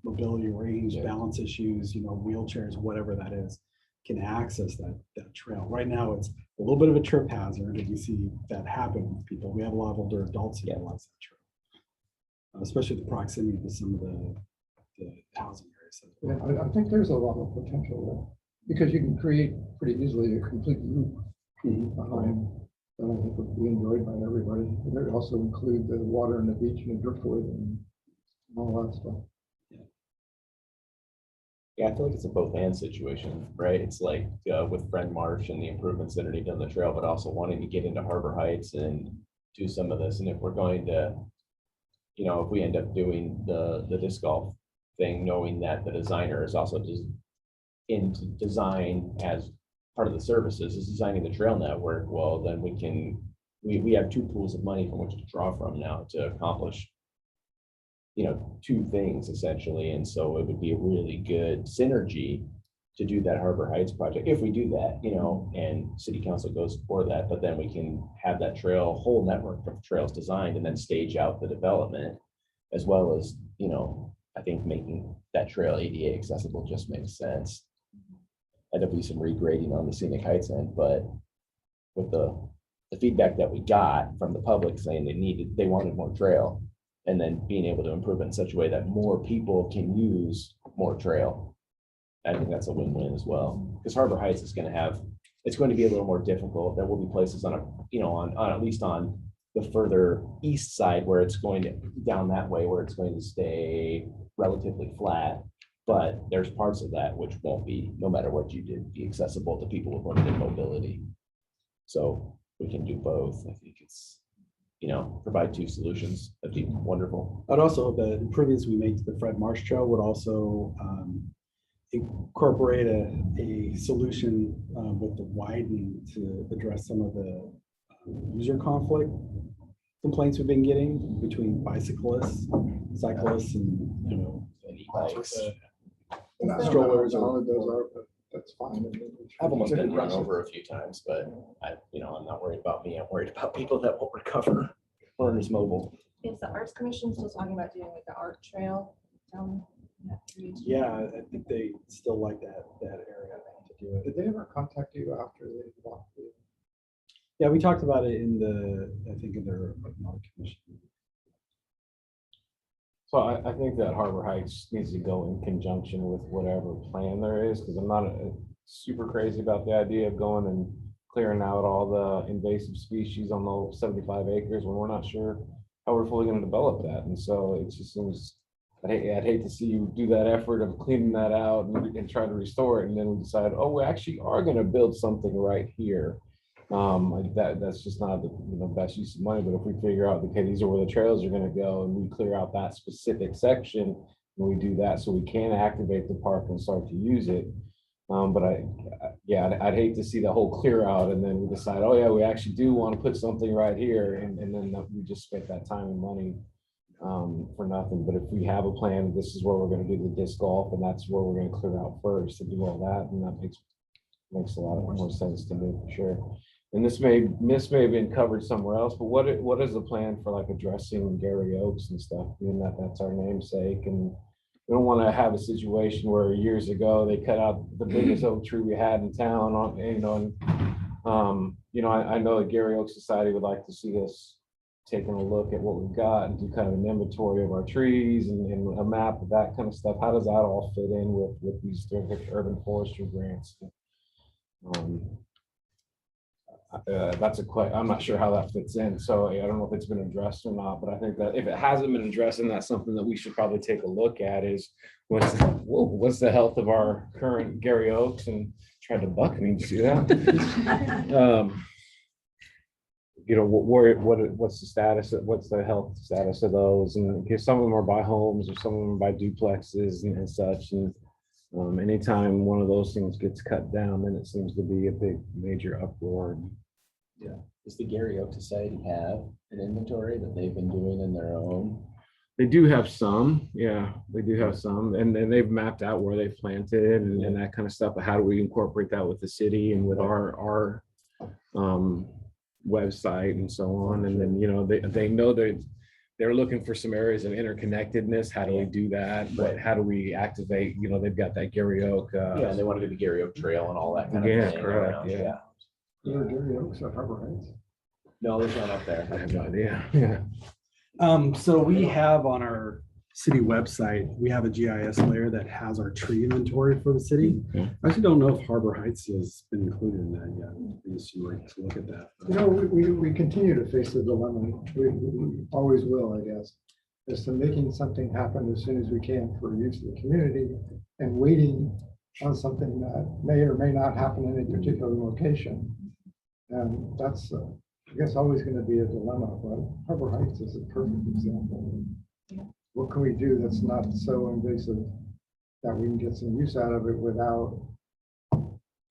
mobility range, balance issues, wheelchairs, whatever that is, can access that trail. Right now, it's a little bit of a trip hazard, and you see that happen with people. We have a lot of older adults who utilize that trail, especially the proximity to some of the housing areas. Yeah, I think there's a lot of potential there. Because you can create pretty easily a complete loop. That I think would be enjoyed by everybody. And it also include the water and the beach and the driftwood and all that stuff. Yeah, I feel like it's a both and situation, right? It's like with Friend Marsh and the improvements that are needed on the trail, but also wanting to get into Harbor Heights and do some of this. And if we're going to, if we end up doing the disc golf thing, knowing that the designer is also just into design as part of the services is designing the trail network, well, then we have two pools of money from which to draw from now to accomplish, two things essentially. And so it would be a really good synergy to do that Harbor Heights project, if we do that, and city council goes for that, but then we can have that whole network of trails designed and then stage out the development, as well as, I think making that trail ADA accessible just makes sense. And there'll be some regrading on the Scenic Heights end, but with the feedback that we got from the public saying they wanted more trail, and then being able to improve it in such a way that more people can use more trail, I think that's a win-win as well. Because Harbor Heights is going to be a little more difficult. There will be places on at least on the further east side where it's going down that way, where it's going to stay relatively flat. But there's parts of that which won't be, no matter what you did, be accessible to people with limited mobility. So we can do both. I think it's, provide two solutions. That'd be wonderful. I'd also hope that improvements we make to the Fred Marsh Trail would also incorporate a solution with the widening to address some of the user conflict complaints we've been getting between bicyclists, cyclists, and e-bikes. Strollers, all of those are, but that's fine. I've almost been run over a few times, but I'm not worried about me. I'm worried about people that won't recover. Learners Mobile. Is the Arts Commission still talking about doing like the art trail down that street? Yeah, I think they still like that area to do it. Did they ever contact you after they walked through? Yeah, we talked about it in their commission. So I think that Harbor Heights needs to go in conjunction with whatever plan there is, because I'm not super crazy about the idea of going and clearing out all the invasive species on those 75 acres when we're not sure how we're fully going to develop that. And so it just seems, I'd hate to see you do that effort of cleaning that out and try to restore it, and then we decide, oh, we actually are going to build something right here. That's just not the best use of money. But if we figure out, okay, these are where the trails are going to go, and we clear out that specific section, and we do that so we can activate the park and start to use it. But I'd hate to see the whole clear out and then we decide, oh yeah, we actually do want to put something right here, and then we just spent that time and money for nothing. But if we have a plan, this is where we're going to do the disc golf, and that's where we're going to clear out first and do all that, and that makes a lot more sense to me for sure. And this may have been covered somewhere else, but what is the plan for like addressing Gary Oaks and stuff, being that that's our namesake? And we don't want to have a situation where years ago they cut out the biggest oak tree we had in town I know the Gary Oak Society would like to see us taking a look at what we've got and do kind of an inventory of our trees and a map of that kind of stuff. How does that all fit in with these urban forestry grants? That's a question. I'm not sure how that fits in. So I don't know if it's been addressed or not, but I think that if it hasn't been addressed, then that's something that we should probably take a look at is what's the health of our current Gary Oaks, and tried to buck me. Did you see that? What's the status what's the health status of those? And because some of them are by homes or some of them are by duplexes and such. And anytime one of those things gets cut down, then it seems to be a big major uproar. Yeah. Does the Gary Oak Society have an inventory that they've been doing in their own? They do have some, yeah, they do have some, and they've mapped out where they've planted and that kind of stuff. But how do we incorporate that with the city and with our website and so on? And then they know they're looking for some areas of interconnectedness. How do we do that? But how do we activate? They've got that Gary Oak. And they want to do the Gary Oak Trail and all that kind of thing. Correct. Around. Yeah. There are Gary Oaks at Harbor Heights. No, there's none up there. I have no idea. Yeah. So we have on our city website, we have a GIS layer that has our tree inventory for the city. Okay. I actually don't know if Harbor Heights has been included in that yet. I guess you might have to look at that. We continue to face the dilemma. We always will, I guess, as to making something happen as soon as we can for use of the community and waiting on something that may or may not happen in a particular location. And that's, I guess, always going to be a dilemma. But Harbor Heights is a perfect example. What can we do that's not so invasive that we can get some use out of it without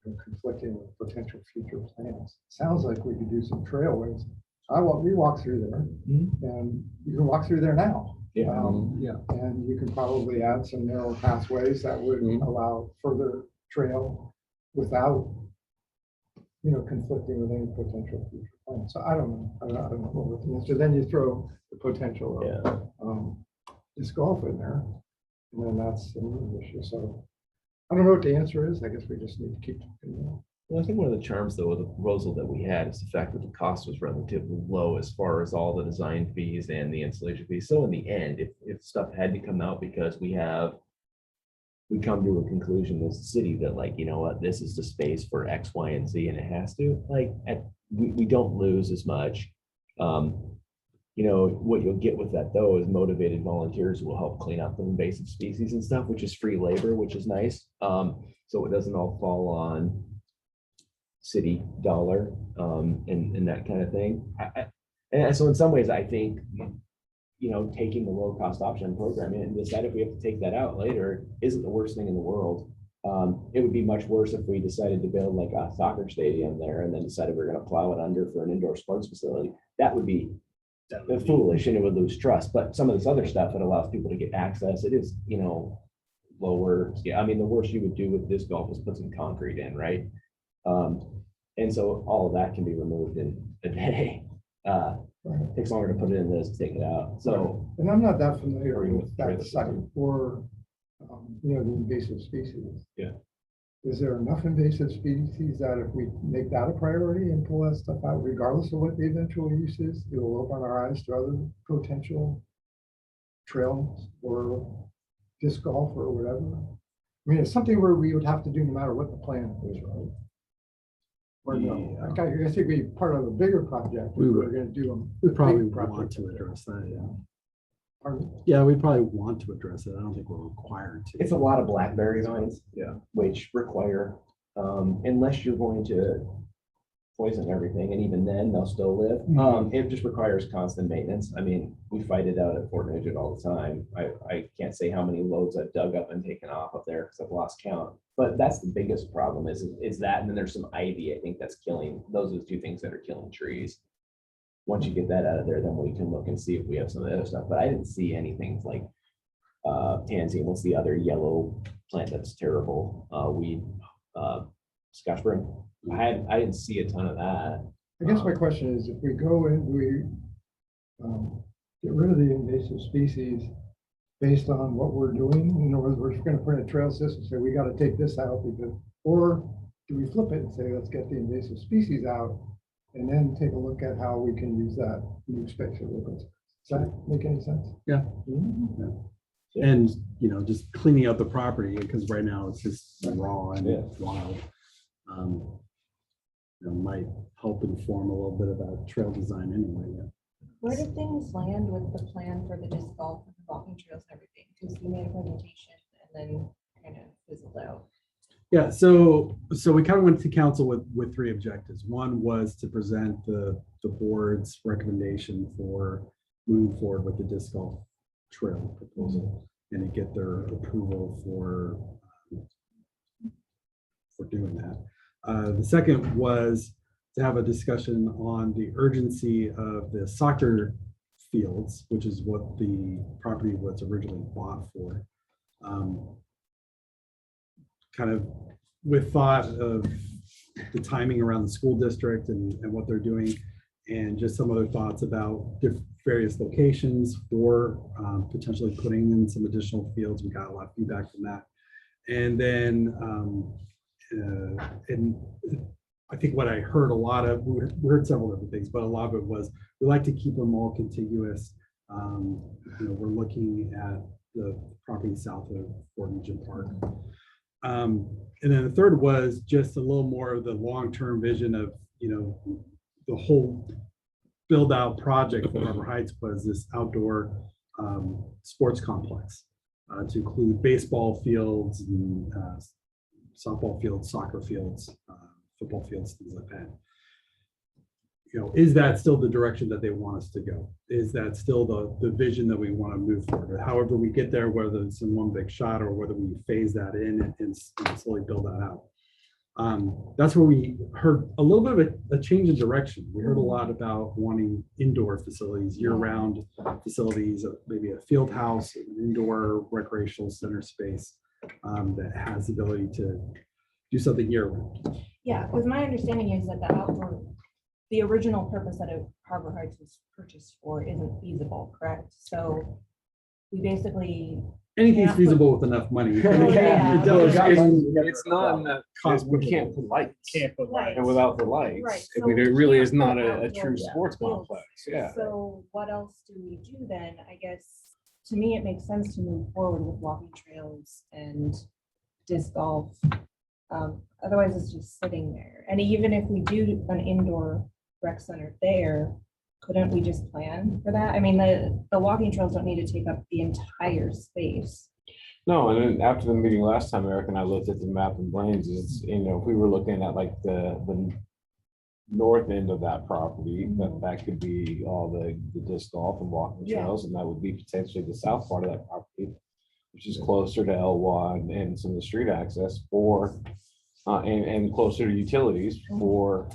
conflicting with potential future plans. Sounds like we could do some trailways. We walk through there and you can walk through there now. Yeah. Yeah, and you can probably add some narrow pathways that would allow further trail without, conflicting with any potential future plans. So I don't know. I don't know what the answer. Then you throw the potential of disc golf in there, and then that's another issue. So I don't know what the answer is. I guess we just need to keep talking. Well, I think one of the charms though of the proposal that we had is the fact that the cost was relatively low as far as all the design fees and the installation fees. So in the end, if stuff had to come out because we come to a conclusion as a city that like, you know what, this is the space for X, Y, and Z, and it has to, we don't lose as much. What you'll get with that though is motivated volunteers who will help clean up the invasive species and stuff, which is free labor, which is nice. So it doesn't all fall on city dollar and that kind of thing. And so in some ways, I think, taking the low cost option program in and decide if we have to take that out later isn't the worst thing in the world. It would be much worse if we decided to build like a soccer stadium there and then decided we're going to plow it under for an indoor sports facility. That would be foolish and it would lose trust. But some of this other stuff that allows people to get access, it is, lower. Yeah, I mean, the worst you would do with disc golf is put some concrete in, right? And so all of that can be removed in a day. It takes longer to put it in this to take it out. So, and I'm not that familiar with that second for, the invasive species. Yeah. Is there enough invasive species that if we make that a priority and pull that stuff out, regardless of what the eventual use is, it will open our eyes to other potential trails or disc golf or whatever? I mean, it's something where we would have to do no matter what the plan is, right? Or no, I guess it'd be part of a bigger project. We We're would. gonna do them. We probably want to address that, yeah. Pardon? Yeah, we probably want to address it. I don't think we're required to. it's a lot of blackberry vines, which require, unless you're going to poison everything, and even then they'll still live. It just requires constant maintenance. I mean, we fight it out at Fort Midget all the time. I can't say how many loads I've dug up and taken off up there because I've lost count. But that's the biggest problem is that, and then there's some ivy, I think that's killing, those are the two things that are killing trees. Once you get that out of there, then we can look and see if we have some of the other stuff. But I didn't see anything like tansy. What's the other yellow plant that's terrible? Weed, Scotch broom. I didn't see a ton of that. I guess my question is, if we go and we get rid of the invasive species based on what we're doing, in other words, we're going to put in a trail system, say we got to take this out, because, or do we flip it and say, let's get the invasive species out and then take a look at how we can use that new space of open space? Does that make any sense? Yeah. And, just cleaning up the property, because right now it's just raw and wild. Might help inform a little bit about trail design anyway. Where did things land with the plan for the disc golf and the walking trails and everything? Because you made a presentation and then kind of fizzled out. Yeah, so we kind of went to council with three objectives. One was to present the board's recommendation for moving forward with the disc golf trail proposal and to get their approval for doing that. The second was to have a discussion on the urgency of the soccer fields, which is what the property was originally bought for. Kind of with thought of the timing around the school district and what they're doing, and just some other thoughts about various locations for potentially putting in some additional fields. We got a lot of feedback from that. And then, and I think what I heard a lot of, we heard several different things, but a lot of it was, we like to keep them all contiguous. We're looking at the property south of Fort Midget Park. And then the third was just a little more of the long-term vision of, the whole build out project for Harbor Heights was this outdoor sports complex to include baseball fields and softball fields, soccer fields, football fields, things like that. Is that still the direction that they want us to go? Is that still the vision that we want to move forward? However we get there, whether it's in one big shot or whether we phase that in and slowly build that out. That's where we heard a little bit of a change in direction. We heard a lot about wanting indoor facilities, year-round facilities, maybe a field house, an indoor recreational center space that has the ability to do something year-round. Yeah, because my understanding is that the original purpose that Harbor Heights was purchased for isn't feasible, correct? So we basically. Anything's can't feasible with enough money. Oh, yeah. It does- It's not in that, Cost we can't put lights. Right. And without the lights, Right, I so mean, we it really can't is not put a outdoor true sports fields. complex, yeah. So what else do we do then? I guess, to me, it makes sense to move forward with walking trails and disc golf. Otherwise, it's just sitting there. And even if we do an indoor rec center there, couldn't we just plan for that? I mean, the walking trails don't need to take up the entire space. No, and then after the meeting last time, Eric and I looked at the map in Blaines, is, you know, if we were looking at like the north end of that property, that could be all the disc golf and walking Yeah. trails, and that would be potentially the south part of that property, which is closer to L1 and some of the street access for, and closer to utilities for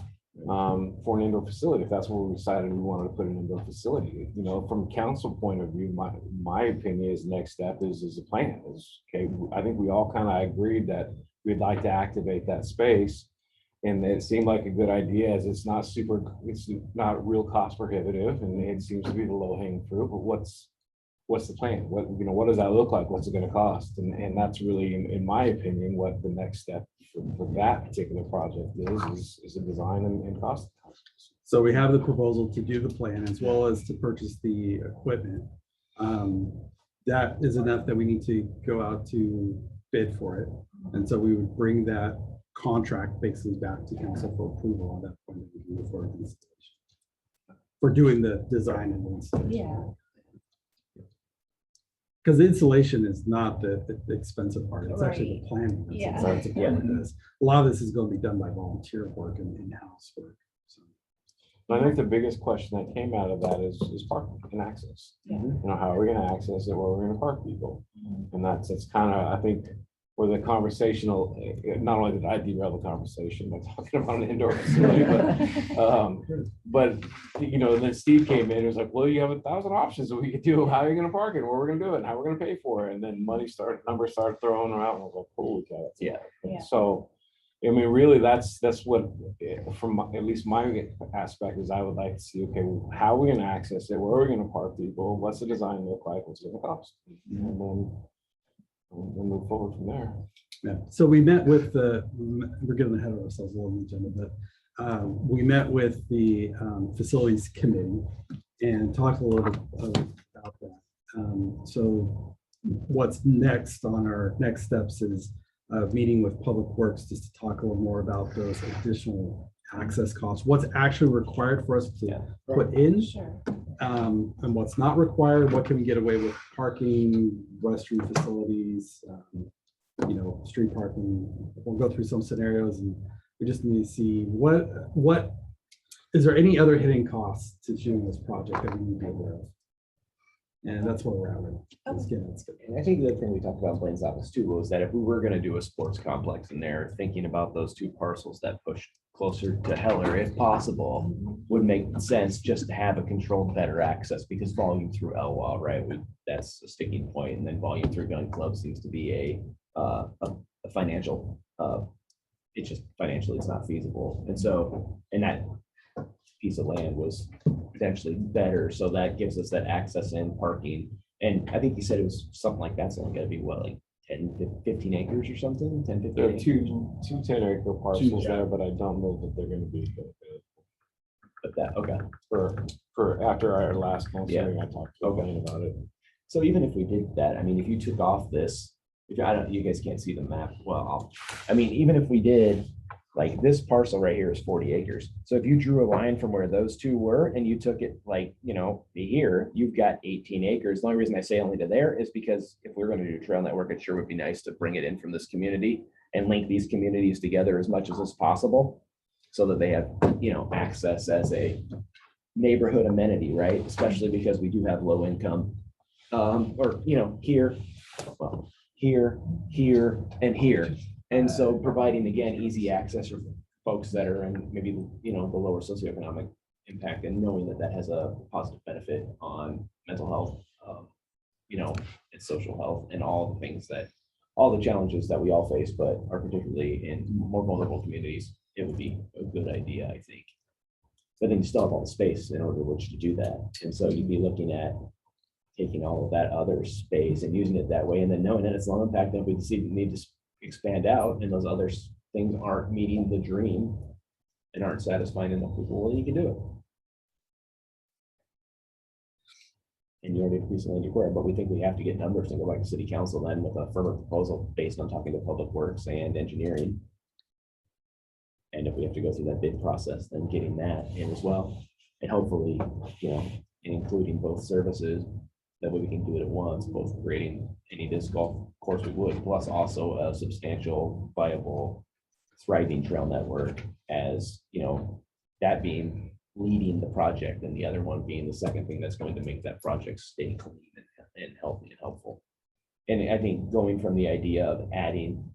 an indoor facility, if that's where we decided we wanted to put an indoor facility. You know, from council point of view, my opinion is next step is a plan. Is okay. I think we all kind of agreed that we'd like to activate that space, and it seemed like a good idea as it's not not real cost prohibitive, and it seems to be the low hanging fruit. But what's the plan? What does that look like? What's it going to cost? And that's really, in my opinion, what the next step for that particular project is a design and cost. So we have the proposal to do the plan as well as to purchase the equipment. That is enough that we need to go out to bid for it. And so we would bring that contract basically back to council for approval on that point. That we can move forward with the installation. For doing the design and installation. Yeah. Because the installation is not the expensive part, it's actually the Right. planning. that's the Yeah. expensive part of this. A lot of this is going to be done by volunteer work and in-house work. So, I think the biggest question that came out of that is parking and access. Yeah. You know, how are we gonna access it, where we're gonna park people? And it's kind of, I think, where the conversational, not only did I derail the conversation by talking about an indoor facility, but you know, then Steve came in and was like, well, you have 1,000 options that we could do. How are you gonna park it? Where we're gonna do it? And how we're gonna pay for it? And then numbers started throwing around. And I was like, holy cow. Yeah. Yeah. So, I mean, really, that's what, from at least my aspect is I would like to see, okay, how are we gonna access it? Where are we gonna park people? What's the design look like? What's it gonna cost? And then we'll move forward from there. yeah. So we met with we're getting ahead of ourselves a little on the agenda, but we met with the facilities committee and talked a little bit about that. So what's next on our next steps is meeting with Public Works just to talk a little more about those additional access costs, what's actually required for us to put in, Sure. and what's not required, what can we get away with parking, restroom facilities, you know, street parking. We'll go through some scenarios and we just need to see what is there any other hidden costs to doing this project that we need to be aware of? And that's where we're at. Let's get it. And I think the other thing we talked about in Blaine's office too was that if we were gonna do a sports complex in there, thinking about those two parcels that push closer to Heller, if possible, would make sense just to have a controlled better access, because volume through Elwha, right? That's a sticking point, and then volume through Gun Club seems to be a financial, it's just financially, it's not feasible. And so, and that piece of land was potentially better, so that gives us that access and parking. And I think you said it was something like that's only gonna be what, like 10, 15 acres or something, 10, 15 There are acres? two 10-acre parcels Yeah. there, but I don't know that they're gonna be But that, okay. for after our last council Yeah. meeting, I talked to Blaine about it. So even if we did that, I mean, if you took off this, you guys can't see the map. Well, I mean, even if we did, like this parcel right here is 40 acres. So if you drew a line from where those two were and you took it like, you know, to here, you've got 18 acres. The only reason I say only to there is because if we're going to do a trail network, it sure would be nice to bring it in from this community and link these communities together as much as is possible so that they have, you know, access as a neighborhood amenity, right? Especially because we do have low income, or, you know, here, well, here, and here. And so providing, again, easy access for folks that are in maybe, the lower socioeconomic impact, and knowing that that has a positive benefit on mental health, and social health, and all the things all the challenges that we all face, but are particularly in more vulnerable communities, it would be a good idea, I think. But then you still have all the space in order which to do that. And so you'd be looking at taking all of that other space and using it that way, and then knowing that it's low impact, and if we need to expand out and those other things aren't meeting the dream and aren't satisfying enough people, well, you can do it. And you already recently declared, but we think we have to get numbers and go back to city council then with a firmer proposal based on talking to public works and engineering. And if we have to go through that bid process, then getting that in as well. And hopefully, including both services, that way we can do it at once, both creating any disc golf course we would, plus also a substantial, viable, thriving trail network as, that being leading the project, and the other one being the second thing that's going to make that project stay clean and healthy and helpful. And I think going from the idea of adding,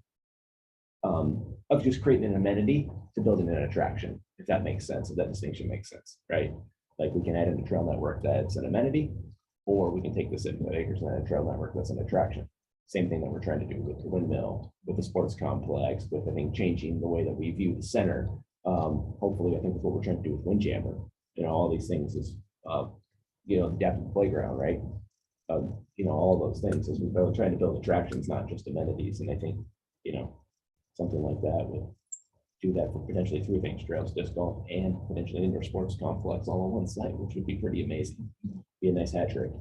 of just creating an amenity to building an attraction, if that makes sense, if that distinction makes sense, right? Like we can add in a trail network that's an amenity, or we can take this at acres and add a trail network that's an attraction. Same thing that we're trying to do with the windmill, with the sports complex, with, I think, changing the way that we view the center. Hopefully, I think that's what we're trying to do with Windjammer. All these things is, adaptive playground, right? All those things as we're trying to build attractions, not just amenities. And I think, something like that would do that for potentially 3 things: trails, disc golf, and potentially indoor sports complex all on one site, which would be pretty amazing. Be a nice hat trick.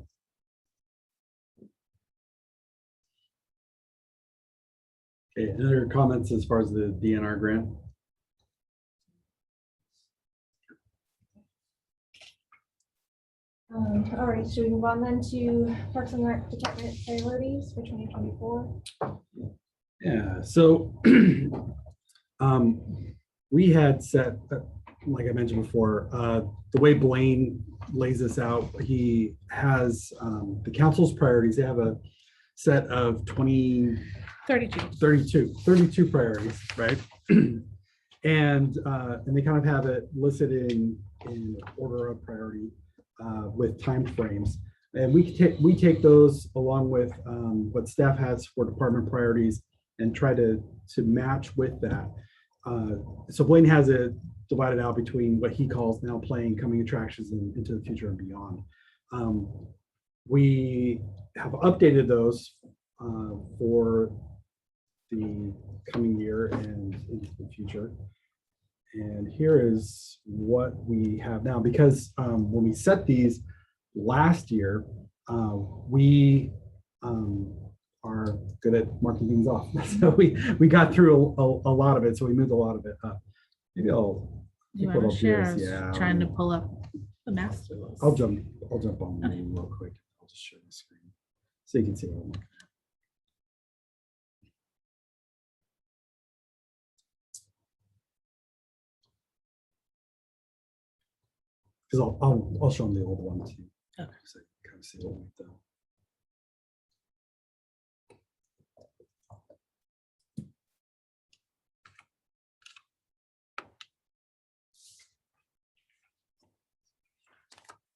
Okay, any other comments as far as the DNR grant? All right, should we move on then to Parks and Rec Department priorities for 2024? Yeah, so we had set, like I mentioned before, the way Blaine lays this out, he has the council's priorities. They have a set of 32 priorities, right? And they kind of have it listed in order of priority with time frames. And we take those along with what staff has for department priorities and try to match with that. So Blaine has it divided out between what he calls now playing, coming attractions, and into the future and beyond. We have updated those for the coming year and into the future. And here is what we have now, because when we set these last year, we are good at marking things off. So we got through a lot of it, so we moved a lot of it up. Maybe You want to share? I was trying to pull up the master list. I'll jump on the name real quick. I'll just share the screen so you can see what I'm looking at. Because I'll show them the old one too. Okay. So you can kind of see what we've done.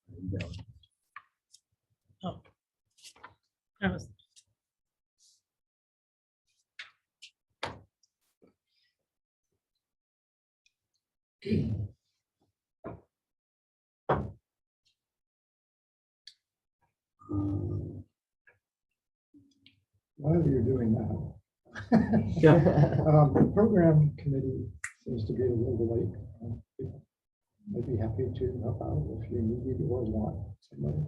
There you go. Oh, that was. While you're doing that. Yeah. The program committee seems to be a little late. I'd be happy to help out if you need or want somebody.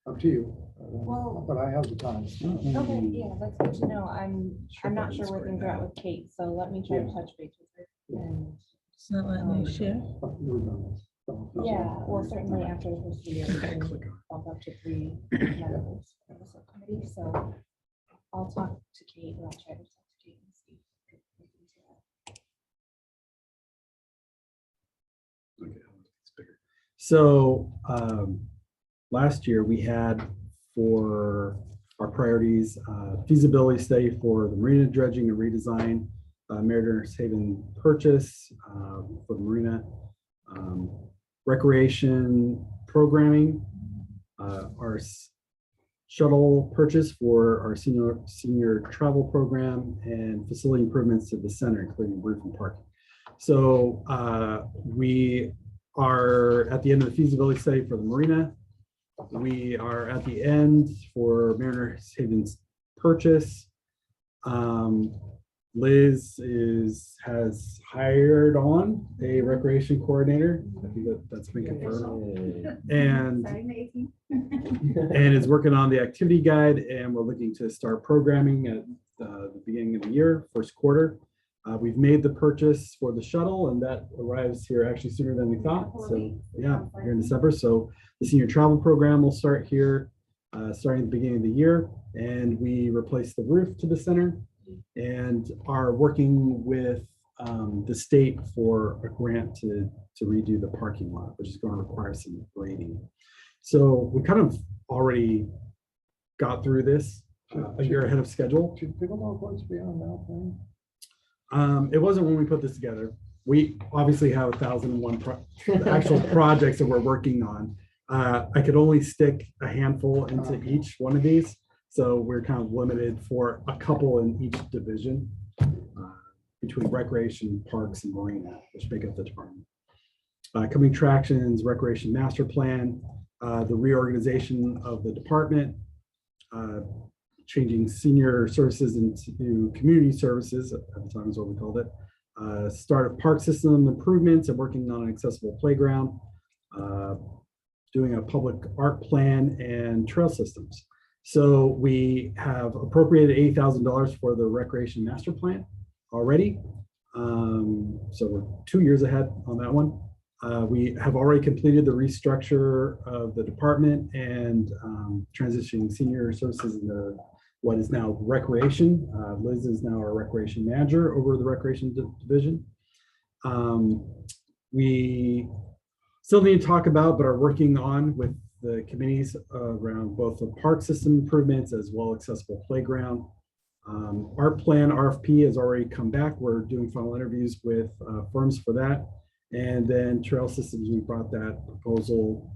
Up to you. Well- But I have the time. Okay, yeah, that's good to know. I'm not sure where things are at with Kate, so let me try to touch base with her. And It's not letting me share. yeah, well, certainly after the first year, we can bump up to 3 members of the subcommittee. So I'll talk to Kate, or I'll try to talk to Kate and see. if we can do that. Okay, it's bigger. So last year we had for our priorities feasibility study for the marina dredging and redesign, Mariners Haven purchase for the marina, recreation programming, our shuttle purchase for our senior travel program, and facility improvements to the center, including roof and parking. So we are at the end of the feasibility study for the marina. We are at the end for Mariners Haven's purchase. Liz has hired on a recreation coordinator. I think that's been confirmed. And is working on the activity guide, and we're looking to start programming at the beginning of the year, first quarter. We've made the purchase for the shuttle, and that arrives here actually sooner than we thought. So yeah, here in December. So the senior travel program will start here, starting at the beginning of the year, and we replace the roof to the center, and are working with the state for a grant to redo the parking lot, which is going to require some grading. So we kind of already got through this a year ahead of schedule. Should pickleball courts be on that thing? It wasn't when we put this together. We obviously have 1,001 actual projects that we're working on. I could only stick a handful into each one of these. So we're kind of limited for a couple in each division between recreation, parks, and marina, which make up the department. Coming attractions, recreation master plan, the reorganization of the department, changing senior services into community services, at the time is what we called it. Start of park system improvements and working on an accessible playground, doing a public art plan and trail systems. So we have appropriated $80,000 for the recreation master plan already. So we're 2 years ahead on that one. We have already completed the restructure of the department and transitioning senior services into what is now recreation. Liz is now our recreation manager over the recreation division. We still need to talk about, but are working on with the committees around both the park system improvements as well accessible playground. Art plan RFP has already come back. We're doing final interviews with firms for that. And then trail systems, we brought that proposal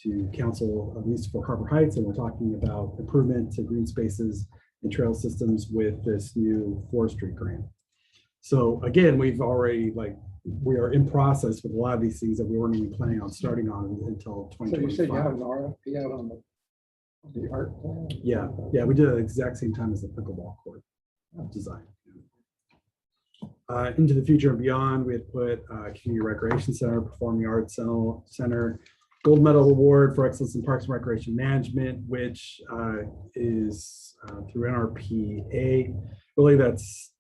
to council, at least for Harbor Heights, and we're talking about improvement to green spaces and trail systems with this new forestry grant. So again, we are in process with a lot of these things that we weren't even planning on starting on until 2025. So you said you have an RFP out on the art plan? Yeah, we did it at the exact same time as the pickleball court design. Into the future and beyond, we had put Community Recreation Center, Performing Arts Center, Gold Medal Award for Excellence in Parks and Recreation Management, which is through NRPA. Really, that's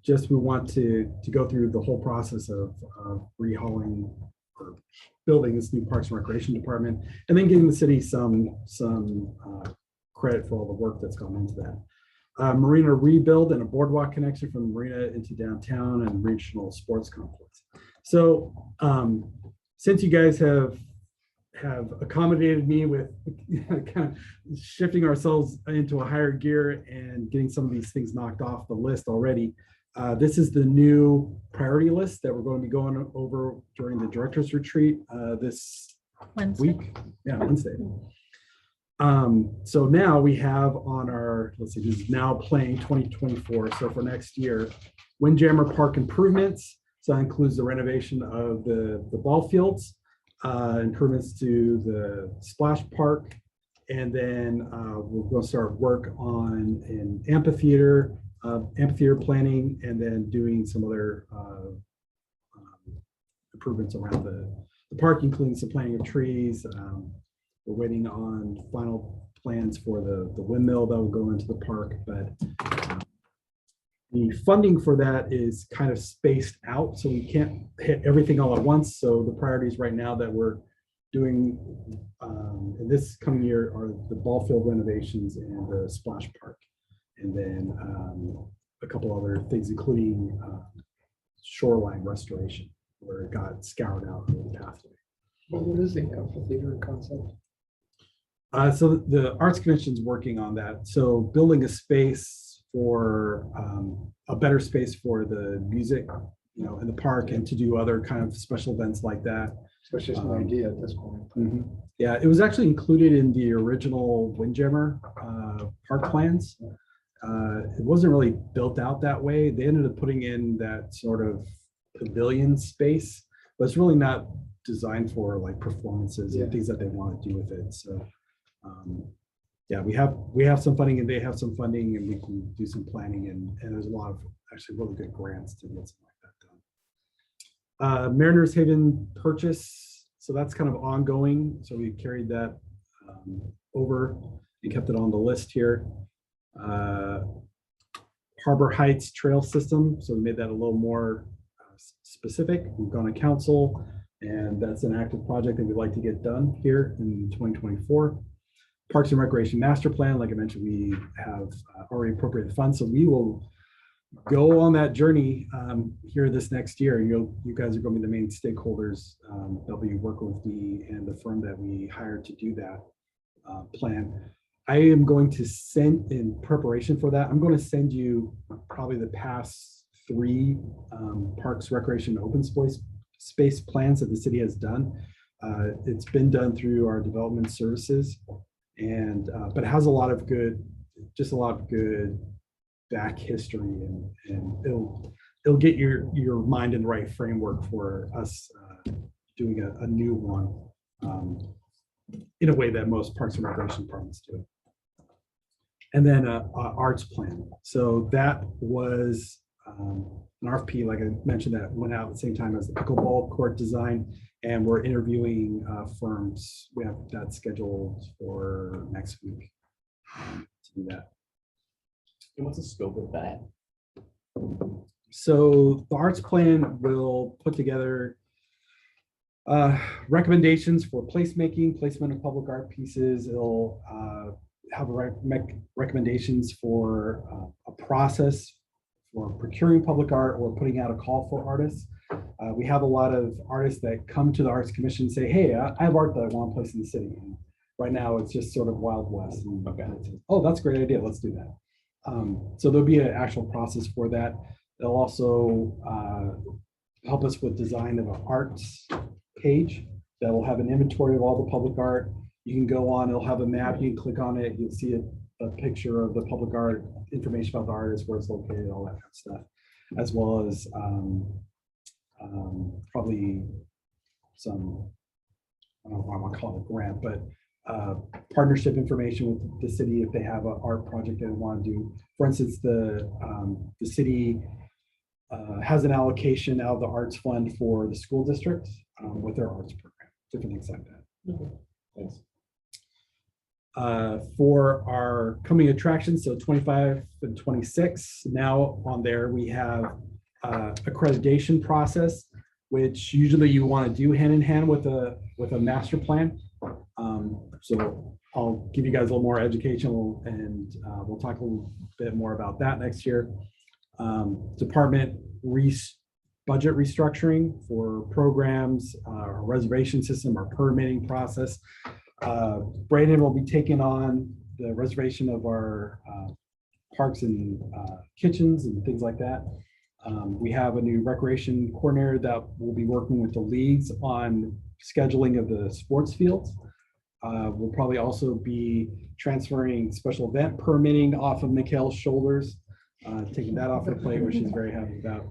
just, we want to go through the whole process of rehauling or building this new Parks and Recreation Department, and then giving the city some credit for all the work that's gone into that. Marina rebuild and a boardwalk connection from the marina into downtown and regional sports complex. So since you guys have accommodated me with kind of shifting ourselves into a higher gear and getting some of these things knocked off the list already, this is the new priority list that we're going to be going over during the director's retreat this week. Yeah, Wednesday. So now we have on our, let's see, this is now playing 2024. So for next year, Windjammer Park improvements. So that includes the renovation of the ball fields, improvements to the splash park, and then we're going to start work on an amphitheater planning, and then doing some other improvements around the park, including some planting of trees. We're waiting on final plans for the windmill that will go into the park, but the funding for that is kind of spaced out, so we can't hit everything all at once. So the priorities right now that we're doing in this coming year are the ball field renovations and the splash park, and then a couple other things, including shoreline restoration, where it got scoured out in the pathway. What is the amphitheater concept? So the Arts Commission is working on that. So building a space for a better space for the music, in the park and to do other kind of special events like that. Which is an idea at this point. Yeah, it was actually included in the original Windjammer park plans. It wasn't really built out that way. They ended up putting in that sort of pavilion space, but it's really not designed for like performances and things that they want to do with it. So yeah, we have some funding and they have some funding and we can do some planning and there's a lot of actually really good grants to get something like that done. Mariners Haven purchase, so that's kind of ongoing. So we carried that over and kept it on the list here. Harbor Heights Trail System, so we made that a little more specific. We've gone to council, and that's an active project that we'd like to get done here in 2024. Parks and Recreation Master Plan, like I mentioned, we have already appropriated funds, so we will go on that journey here this next year. You guys are going to be the main stakeholders. They'll be working with me and the firm that we hired to do that plan. I am going to send, in preparation for that, I'm going to send you probably the past 3 parks, recreation, open space plans that the city has done. It's been done through our development services, and but it has a lot of good back history, and it'll get your mind in the right framework for us doing a new one in a way that most parks and recreation departments do. And then arts plan. So that was an RFP, like I mentioned, that went out at the same time as the pickleball court design, and we're interviewing firms. We have that scheduled for next week to do that. And what's the scope of that? So the arts plan will put together recommendations for placement of public art pieces. It'll have recommendations for a process for procuring public art or putting out a call for artists. We have a lot of artists that come to the Arts Commission and say, hey, I have art that I want to place in the city. And right now it's just sort of Wild West. And, oh, that's a great idea. Let's do that. So there'll be an actual process for that. They'll also help us with design of an arts page that will have an inventory of all the public art. You can go on, it'll have a map, you can click on it, you'll see a picture of the public art, information about the artist, where it's located, all that kind of stuff, as well as probably some, I don't know if I want to call it a grant, but partnership information with the city if they have an art project they want to do. For instance, the city has an allocation out of the arts fund for the school district with their arts program, different things like that. Thanks. For our coming attractions, so 25 and 26, now on there we have accreditation process, which usually you want to do hand in hand with a master plan. So I'll give you guys a little more educational, and we'll talk a little bit more about that next year. Department budget restructuring for programs, our reservation system, our permitting process. Brandon will be taking on the reservation of our parks and kitchens and things like that. We have a new recreation coordinator that will be working with the leagues on scheduling of the sports fields. We'll probably also be transferring special event permitting off of Mikhail's shoulders, taking that off the plate, which she's very happy about.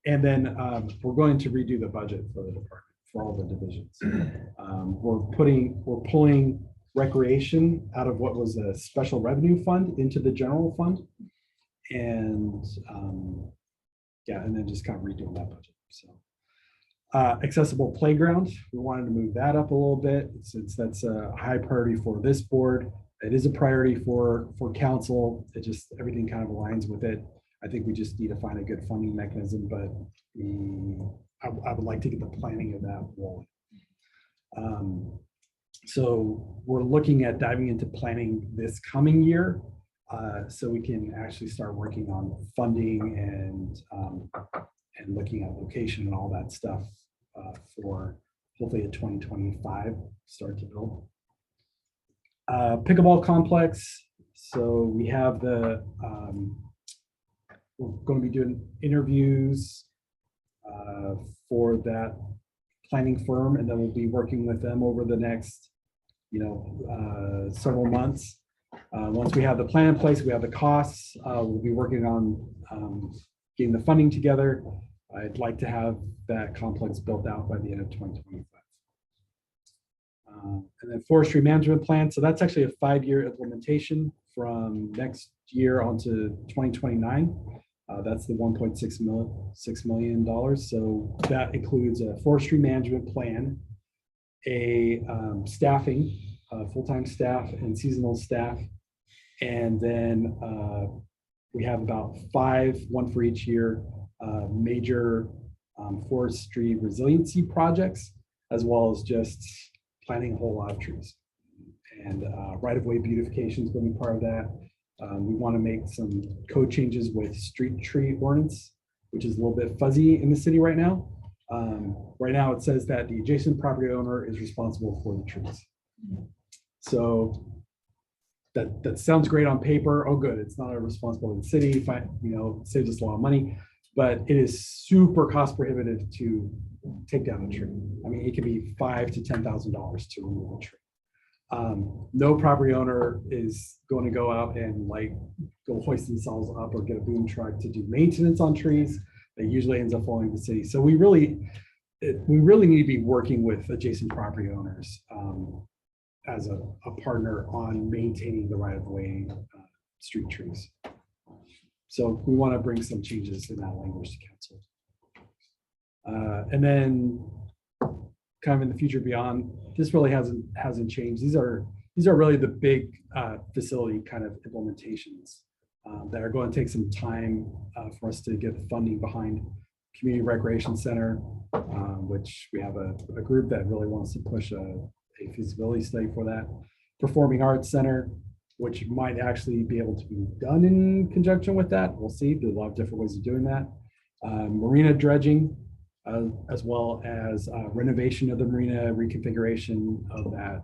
And then we're going to redo the budget for the department, for all the divisions. We're pulling recreation out of what was a special revenue fund into the general fund. And yeah, and then just kind of redoing that budget. So accessible playground, we wanted to move that up a little bit since that's a high priority for this board. It is a priority for council. It just, everything kind of aligns with it. I think we just need to find a good funding mechanism, but I would like to get the planning of that rolling. So we're looking at diving into planning this coming year, so we can actually start working on funding and looking at location and all that stuff for hopefully a 2025 start to build. Pickleball complex, So we have we're going to be doing interviews for that planning firm, and then we'll be working with them over the next, several months. Once we have the plan in place, we have the costs, we'll be working on getting the funding together. I'd like to have that complex built out by the end of 2025. And then forestry management plan. So that's actually a 5-year implementation from next year onto 2029. That's the $1.6 million. So that includes a forestry management plan, a staffing, full-time staff and seasonal staff. And then we have about 5, one for each year, major forestry resiliency projects, as well as just planting a whole lot of trees. And right-of-way beautification is going to be part of that. We want to make some code changes with street tree ordinance, which is a little bit fuzzy in the city right now. Right now, it says that the adjacent property owner is responsible for the trees. So that sounds great on paper. Oh, good. It's not a responsibility of the city. It saves us a lot of money, but it is super cost prohibitive to take down a tree. I mean, it can be $5,000 to $10,000 to remove a tree. No property owner is going to go out and go hoist themselves up or get a boom truck to do maintenance on trees. That usually ends up falling to the city. So we really need to be working with adjacent property owners as a partner on maintaining the right-of-way street trees. So we want to bring some changes in that language to council. And then kind of in the future beyond, this really hasn't changed. These are really the big facility kind of implementations that are going to take some time for us to get the funding behind. Community Recreation Center, which we have a group that really wants to push a feasibility study for that. Performing Arts Center, which might actually be able to be done in conjunction with that. We'll see. There's a lot of different ways of doing that. Marina dredging, as well as renovation of the marina, reconfiguration of that,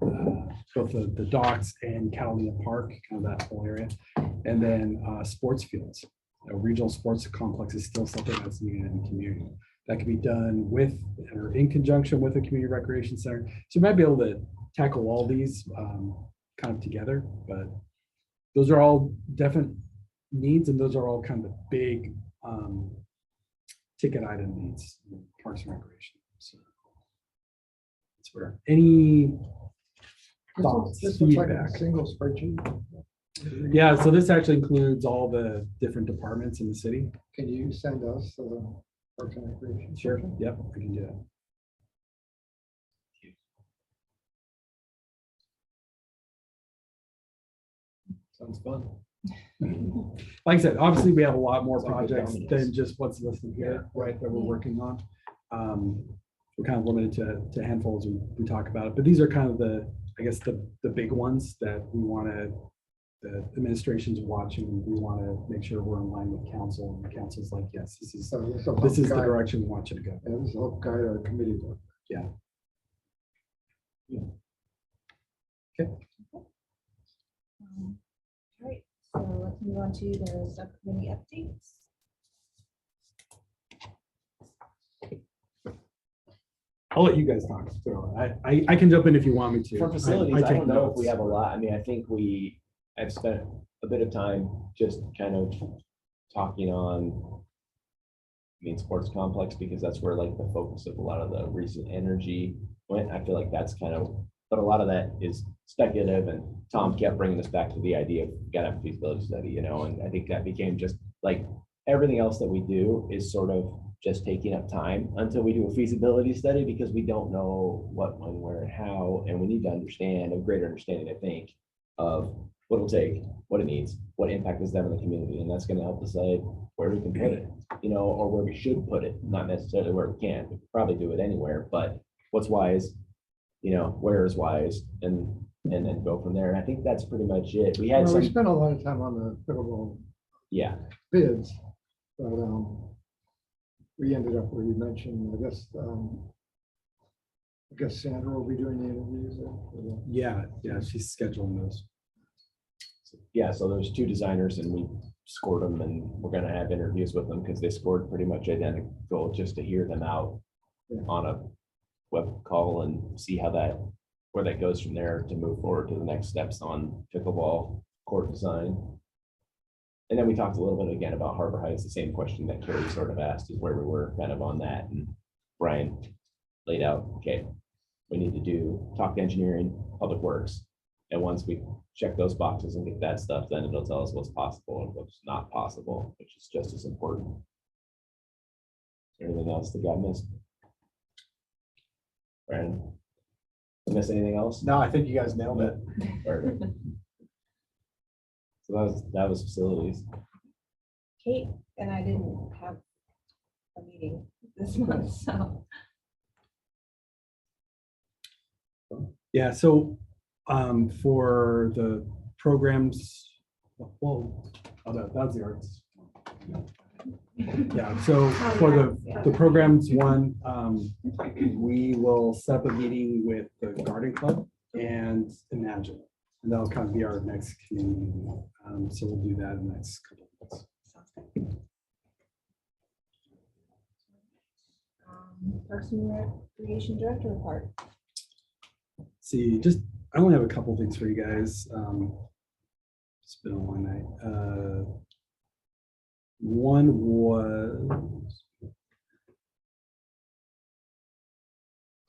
both the docks and Catalina Park, kind of that whole area. And then sports fields. A regional sports complex is still something that's needed in the community. That can be done with or in conjunction with a community recreation center. So you might be able to tackle all these kind of together, but those are all definite needs, and those are all kind of the big ticket item needs in Parks and Recreation. So that's where any thoughts, This looks like a feedback. single spreadsheet. Yeah, so this actually includes all the different departments in the city. Can you send us the Parks and Recreation? Sure. Yep, I can do that. Sounds fun. Like I said, obviously we have a lot more Sounds like projects dominoes. than just what's listed here, right, that we're working on. We're kind of limited to handfuls we talk about it, but these are kind of the big ones that we want to, the administration's watching. We want to make sure we're in line with council, and the council's like, yes, this is the direction we want you to go. And this will help guide our committee work. Yeah. Okay. All right, so let's move on to the subcommittee updates. I'll let you guys talk. I can jump in if you want me to. For facilities, I take don't know if notes. we have a lot. I mean, I think I've spent a bit of time just kind of talking on, sports complex, because that's where like the focus of a lot of the recent energy went. I feel like that's kind of, but a lot of that is speculative, and Tom kept bringing us back to the idea of gotta have a feasibility study, and I think that became just like everything else that we do is sort of just taking up time until we do a feasibility study, because we don't know what, when, where, and how, and we need to understand a greater understanding, I think, of what it'll take, what it needs, what impact is that on the community, and that's going to help decide where we can put it, or where we should put it, not necessarily where we can. We could probably do it anywhere, but what's wise, where is wise, and then go from there. And I think that's pretty much it. We had We spent a lot of time on the pickleball yeah, bids, but we ended up where you mentioned, I guess Sandra will be doing the interviews. Yeah, she's scheduling those. Yeah, so there's two designers and we scored them and we're gonna have interviews with them because they scored pretty much identical just to hear them out on a web call and see how that, where that goes from there to move forward to the next steps on pickleball court design. And then we talked a little bit again about Harbor Heights, the same question that Carrie sort of asked is where we were kind of on that. And Brian laid out, okay, we need to talk to engineering, public works. And once we check those boxes and get that stuff, then it'll tell us what's possible and what's not possible, which is just as important. Is there anything else that got missed? Brandon? Miss anything else? No, I think you guys nailed it. Perfect. So that was facilities. Kate and I didn't have a meeting this month, so. Yeah, so for the programs, well, that's the arts. Yeah, so for the programs one, we will set up a meeting with the Garden Club and Imagine. And that'll kind of be our next committee meeting. So we'll do that in the next couple of months. Parks and Recreation Director report. See, I only have a couple things for you guys. It's been a long night. One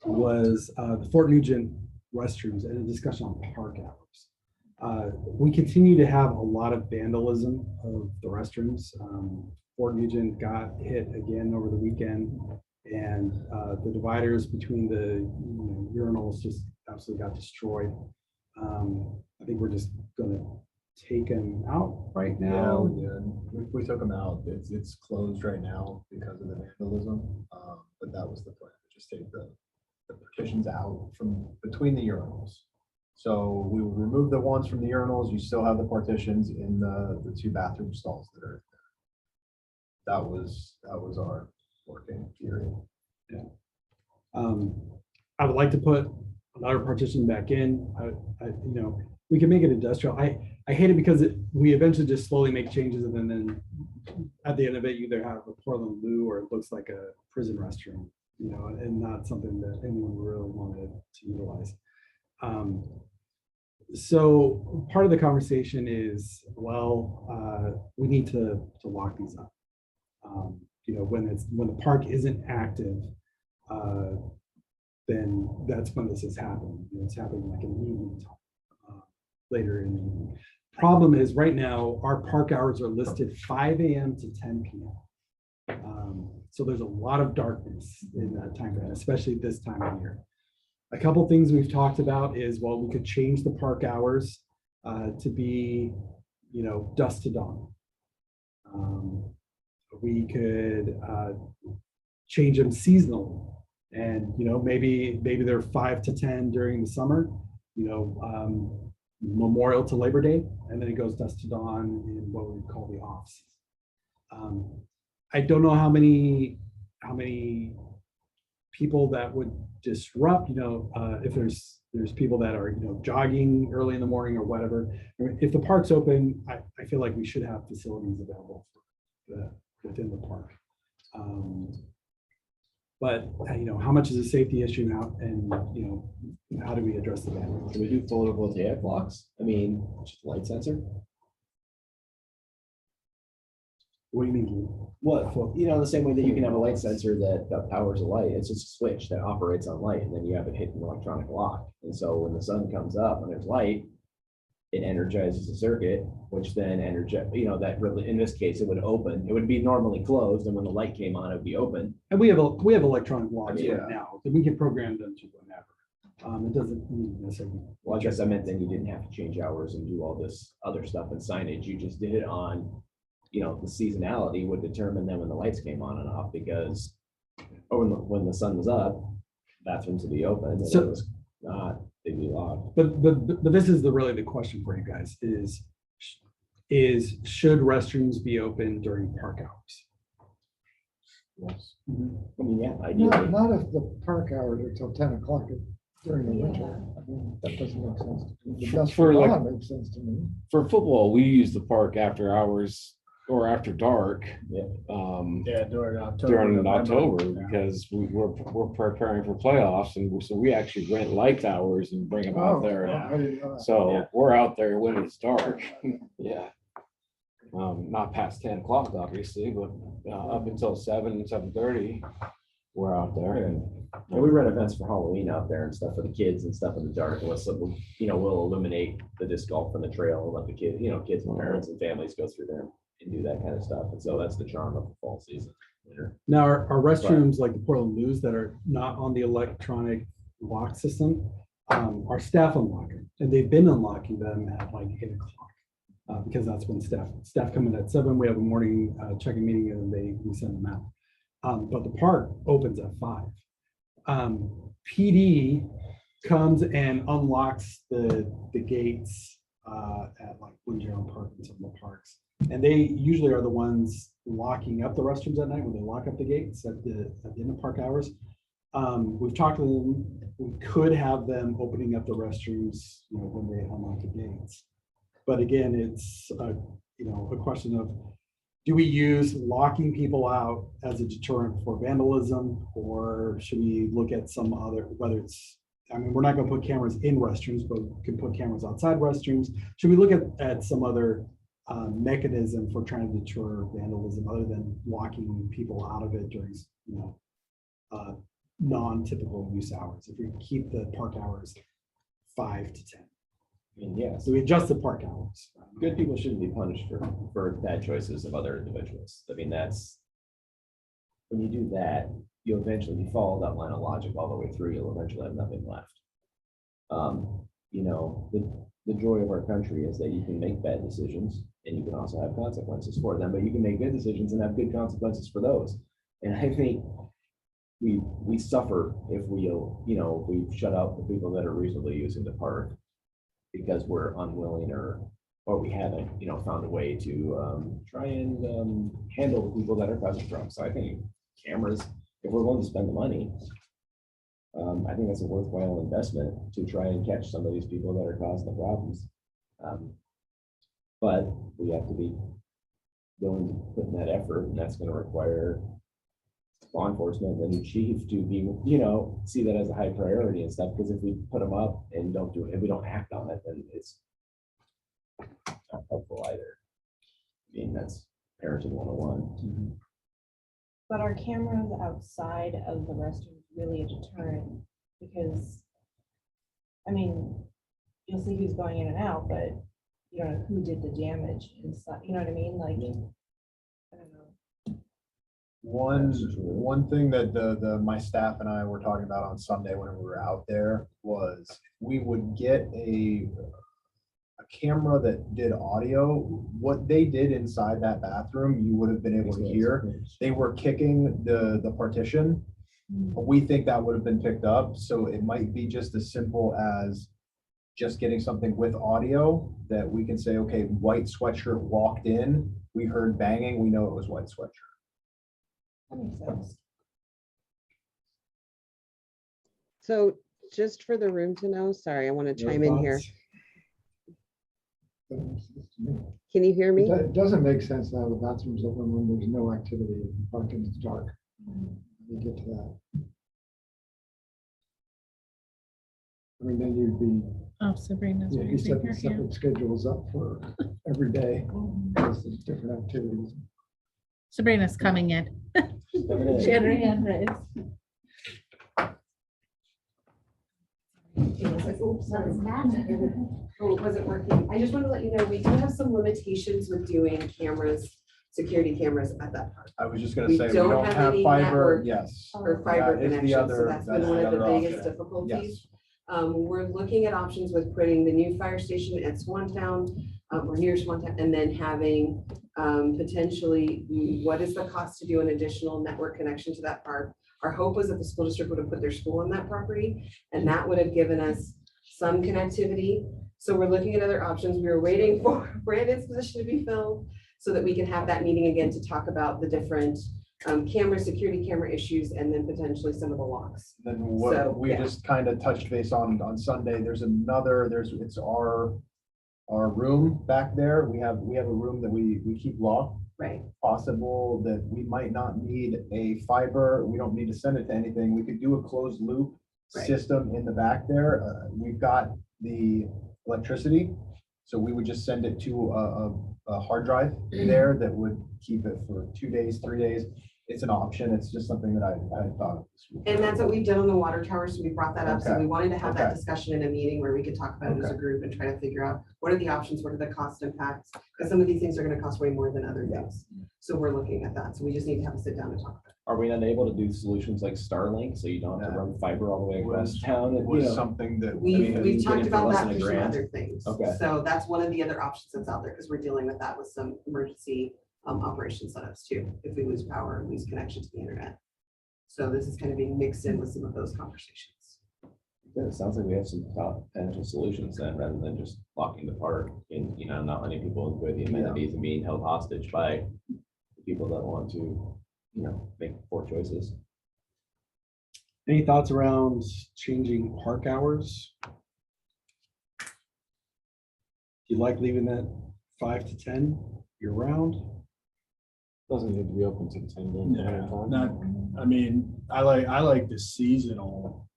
was the Fort Nugent restrooms and a discussion on park hours. We continue to have a lot of vandalism of the restrooms. Fort Nugent got hit again over the weekend, and the dividers between the urinals just absolutely got destroyed. I think we're just gonna take them out right now. We took them out. It's closed right now because of the vandalism. But that was the plan, just take the partitions out from between the urinals. So we will remove the ones from the urinals. You still have the partitions in the two bathroom stalls that are there. That was our working theory. Yeah. I would like to put another partition back in. We can make it industrial. I hate it because we eventually just slowly make changes and then at the end of it, you either have a Portland loo or it looks like a prison restroom, and not something that anyone really wanted to utilize. So part of the conversation is, we need to lock these up. When the park isn't active, then that's when this is happening. It's happening like in the evening time, later in the evening. Problem is right now our park hours are listed 5 a.m. to 10 p.m. So there's a lot of darkness in that time frame, especially this time of year. A couple things we've talked about is, we could change the park hours to be, dusk to dawn. We could change them seasonally, and maybe they're 5 to 10 during the summer, Memorial to Labor Day, and then it goes dusk to dawn in what we call the off season. I don't know how many people that would disrupt, if there's people that are, jogging early in the morning or whatever. If the park's open, I feel like we should have facilities available within the park. But how much is a safety issue now, and how do we address the bandwidth? Can we do photovoltaic blocks? I mean, just light sensor? What do you mean? What, the same way that you can have a light sensor that powers a light, it's just a switch that operates on light, and then you have it hit an electronic lock. And so when the sun comes up, when there's light, it energizes the circuit, which then that really, in this case, it would open. It would be normally closed, and when the light came on, it would be open. And we have electronic locks Yeah. right now, that we can program them to whenever. It doesn't need necessarily. Well, I guess I meant then you didn't have to change hours and do all this other stuff and signage. You just did it on, the seasonality would determine then when the lights came on and off, because when the sun was up, bathrooms would be open, and So- it was not, they'd be locked. But this is really the question for you guys is should restrooms be open during park hours? Yes. I mean, yeah, Not, ideally. not if the park hours are till 10 o'clock during the winter. I mean, that doesn't make sense. to me. The dusk For like- dawn makes sense to me. For football, we use the park after hours or after dark. Yeah. Yeah, during October. During November. October, Yeah. because we're preparing for playoffs, and so we actually rent lights hours and bring them out Oh, there. I didn't know that. So Yeah. we're out there when it's dark. Yeah. Not past 10 o'clock, obviously, but up until 7:30, we're out there. And And we run events for Halloween out there and stuff for the kids and stuff in the dark. And we'll illuminate the disc golf from the trail and let the kids, kids and parents and families go through there and do that kind of stuff. And so that's the charm of the fall season. Winter. Now, our restrooms, like the Portland News, that are not on the electronic lock system, our staff unlock them, and they've been unlocking them at like 8 o'clock. Because that's when staff come in at 7, we have a morning check-in meeting, and then we send them out. But the park opens at 5. PD comes and unlocks the gates at like Woodrow Park and some of the parks. And they usually are the ones locking up the restrooms at night when they lock up the gates at the end of park hours. We've talked to them, we could have them opening up the restrooms, when they unlock the gates. But again, it's a question of, do we use locking people out as a deterrent for vandalism, or should we look at some other, whether it's, we're not gonna put cameras in restrooms, but we can put cameras outside restrooms. Should we look at some other mechanism for trying to deter vandalism other than locking people out of it during, non-typical use hours? If we keep the park hours 5 to 10. Yes. So we adjust the park hours. Good people shouldn't be punished for bad choices of other individuals. That's, when you do that, you'll eventually follow that line of logic all the way through. You'll eventually have nothing left. The joy of our country is that you can make bad decisions and you can also have consequences for them, but you can make good decisions and have good consequences for those. And I think we suffer if we shut out the people that are reasonably using the park because we're unwilling or we haven't, found a way to try and handle the people that are causing problems. So I think cameras, if we're willing to spend the money, I think that's a worthwhile investment to try and catch some of these people that are causing the problems. But we have to be willing to put in that effort, and that's going to require law enforcement and the chief to be, see that as a high priority and stuff. Because if we put them up and don't do it, if we don't act on it, then it's not helpful either. That's parenting 101. But are cameras outside of the restroom really a deterrent? Because, you'll see who's going in and out, but you don't know who did the damage and stuff, you know what I mean? Like, I don't know. One thing that my staff and I were talking about on Sunday when we were out there was we would get a camera that did audio. What they did inside that bathroom, you would have been able to hear. They were kicking the partition. We think that would have been picked up. So it might be just as simple as just getting something with audio that we can say, okay, white sweatshirt walked in, we heard banging, we know it was white sweatshirt. That makes sense. So just for the room to know, sorry, I want to chime in here. Can you hear me? It doesn't make sense to have the bathrooms open when there's no activity in the park and it's dark. We get to that. Then you'd be, Oh, Sabrina's you'd be raising her setting hand. separate schedules up for every day. Because there's different activities. Sabrina's coming in. She had her hand raised. Oops, sorry. Oh, it wasn't working. I just want to let you know, we do have some limitations with doing cameras, security cameras at that park. I was just gonna We say, we don't don't have have any fiber, network yes. Or fiber That is the connection, so other- that's been that's one the of the other biggest option. difficulties. Yes. We're looking at options with putting the new fire station at Swantown, or near Swantown, and then having potentially, what is the cost to do an additional network connection to that park? Our hope was that the school district would have put their school on that property, and that would have given us some connectivity. So we're looking at other options. We were waiting for Brandon's position to be filled so that we can have that meeting again to talk about the different security camera issues, and then potentially some of the locks. Then So, what we yeah. just kind of touched base on Sunday, it's our room back there. We have a room that we keep locked. Right. Possible that we might not need a fiber. We don't need to send it to anything. We could do a closed loop Right. system in the back there. We've got the electricity. So we would just send it to a hard drive there that would keep it for 2 days, 3 days. It's an option. It's just something that I thought of this week. And that's what we've done on the water tower, so we brought that up, so Okay. we wanted to have that Okay. discussion in a meeting where we could talk about it as a Okay. group and try to figure out what are the options, what are the cost impacts, because some of these things are gonna cost way more than other things. So we're looking at that, so we just need to have a sit down and talk about it. Are we not able to do solutions like Starlink, so you don't have to run fiber all the way across town? And, you Was know, something that We've, you we've get talked it for about less that than a for some grand? other things. Okay. So that's one of the other options that's out there, because we're dealing with that with some emergency operation setups too, if we lose power and lose connection to the internet. So this is kind of being mixed in with some of those conversations. Yeah, it sounds like we have some potential solutions then, rather than just locking the park and, you know, not letting people enjoy the amenities and being held hostage by people that want to, you know, make poor choices. Any thoughts around changing park hours? Do you like leaving that 5 to 10 year round? Doesn't need to be open to 10 during the Yeah, time. not, I mean, I like the seasonal,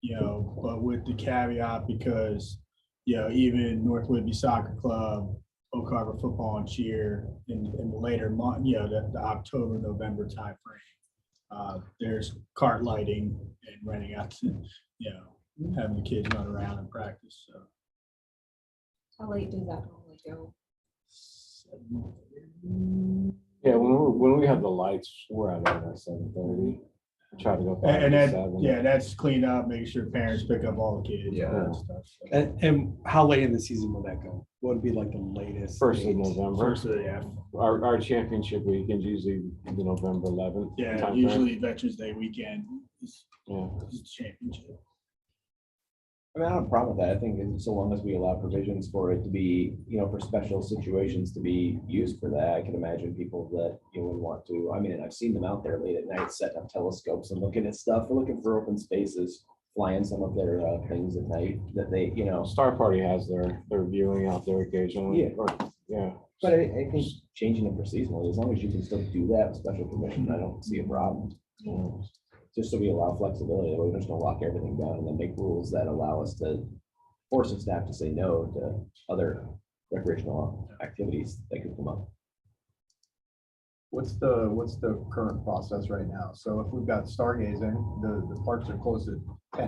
you know, but with the caveat because, you know, even North Whitby Soccer Club, Oak Harbor Football and Cheer in the later month, you know, the October, November timeframe. There's cart lighting and renting out to, you know, having the kids run around and practice, so. How late does that normally go? Yeah, when we have the lights, we're out at 7:30. Try to go. 5 And to that, 7. yeah, that's clean up, making sure parents pick up all the kids. and all Yeah. that stuff, so. And how late in the season will that go? What would be like the latest? First of date? November. First of the, yeah. Our championship weekend usually the November 11th. Yeah, timeframe. usually Veterans Day weekend is Yeah. is the championship. I mean, I don't have a problem with that. I think so long as we allow provisions for it to be, you know, for special situations to be used for that, I can imagine people that you would want to. I mean, I've seen them out there late at night setting up telescopes and looking at stuff, or looking for open spaces, flying some of their things at night that they, you know. Star Party has their viewing out there occasionally. Yeah. Or, yeah. But I think changing it for seasonal, as long as you can still do that with special permission, I don't see a problem. Just so we allow flexibility, that way we just don't lock everything down and then make rules that allow us to force the staff to say no to other recreational activities that could come up. What's the current process right now? So if we've got stargazing, the parks are closed at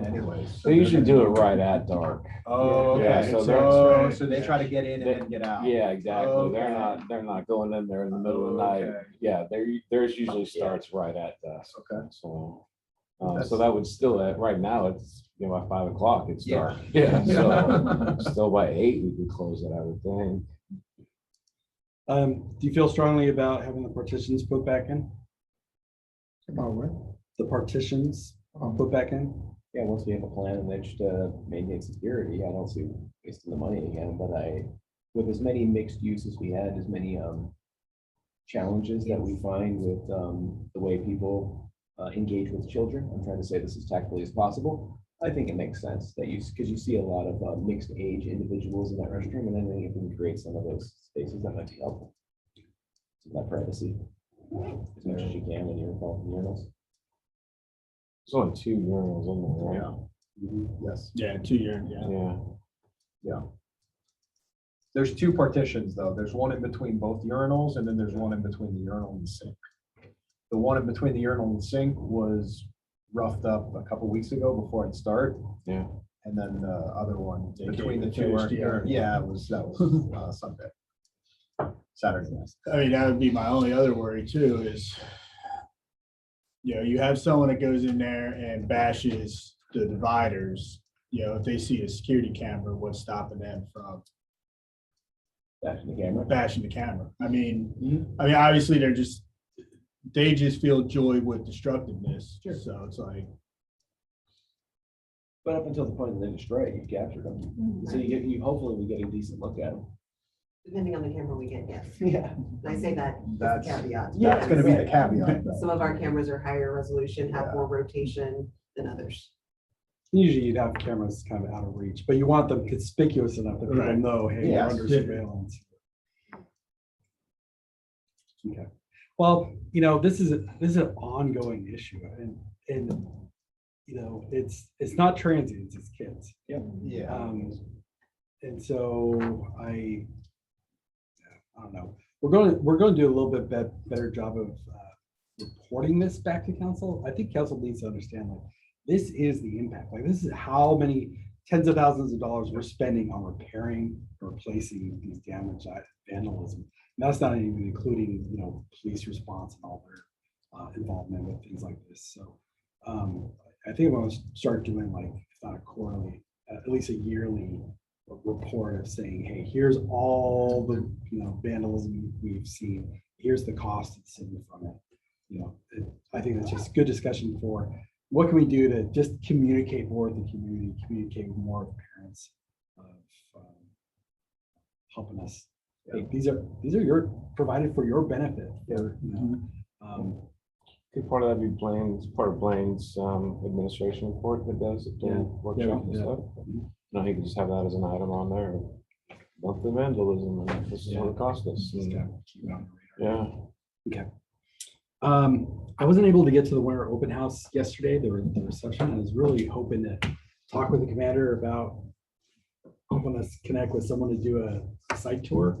10 anyways. so They usually they're do it gonna- right at dark. Oh, Yeah, okay. so So, they're- so they try to get in and then get out. Yeah, exactly. They're Okay. not going in there in the middle of the night. Okay. Yeah, theirs usually starts right at dusk. Okay. So, That's- so that would still, right now, it's, you know, by 5 o'clock, it's Yeah. dark. Yeah, so still by 8, we could close it, I would think. Do you feel strongly about having the partitions put back in? About what? The partitions put back in? Yeah, once we have a plan in which to maintain security, I don't see wasting the money again, but with as many mixed uses we had, as many challenges that we find with the way people engage with children, I'm trying to say this as tactfully as possible. I think it makes sense that because you see a lot of mixed age individuals in that restroom, and then if we can create some of those spaces, that might be helpful. Some of that privacy, as much as you can when you're involved in urinals. There's only 2 urinals in there, right? Yes. Yeah, 2 years, yeah. Yeah. Yeah. There's 2 partitions though. There's one in between both urinals and then there's one in between the urinal and the sink. The one in between the urinal and the sink was roughed up a couple weeks ago before I'd start. Yeah. And then the other one They between the came two, first, yeah, that was Sunday. Saturday night. I mean, that would be my only other worry too is, you know, you have someone that goes in there and bashes the dividers, you know, if they see a security camera, what's stopping them from bashing the camera? Bashing the camera. I mean, obviously they just feel joy with destructiveness. Sure. So it's like, But up until the point that they destroy it, you've captured them. So you hopefully we get a decent look at them. Depending on the camera we get, yes. Yeah. And I say that, That's, caveat. that's gonna be the caveat. Some of our cameras are higher resolution, have more rotation than others. Usually you'd have cameras kind of out of reach, but you want them conspicuous enough that people Right. know, hey, you're Yes. under surveillance. Okay, well, you know, this is an ongoing issue and, you know, it's not transient, it's kids. Yep. Yeah. And so I don't know, we're going to do a little bit better job of reporting this back to council. I think council needs to understand like, this is the impact, like this is how many tens of thousands of dollars we're spending on repairing, replacing these damaged vandalism. And that's not even including, you know, police response and all their involvement with things like this. So I think I'm gonna start doing like, if not a quarterly, at least a yearly report of saying, hey, here's all the, you know, vandalism we've seen. Here's the cost of the city from it. You know, I think that's just good discussion for what can we do to just communicate more with the community, communicate with more parents of helping us. Hey, these are your provided for your benefit. For, you know, Could part of that be Blaine's, part of Blaine's administration report that does it, workshop and stuff? No, he could just have that as an item on there. Monthly vandalism, and this is what it cost us. and- Yeah. Okay. I wasn't able to get to the winter open house yesterday, the reception. I was really hoping to talk with the commander about helping us connect with someone to do a site tour.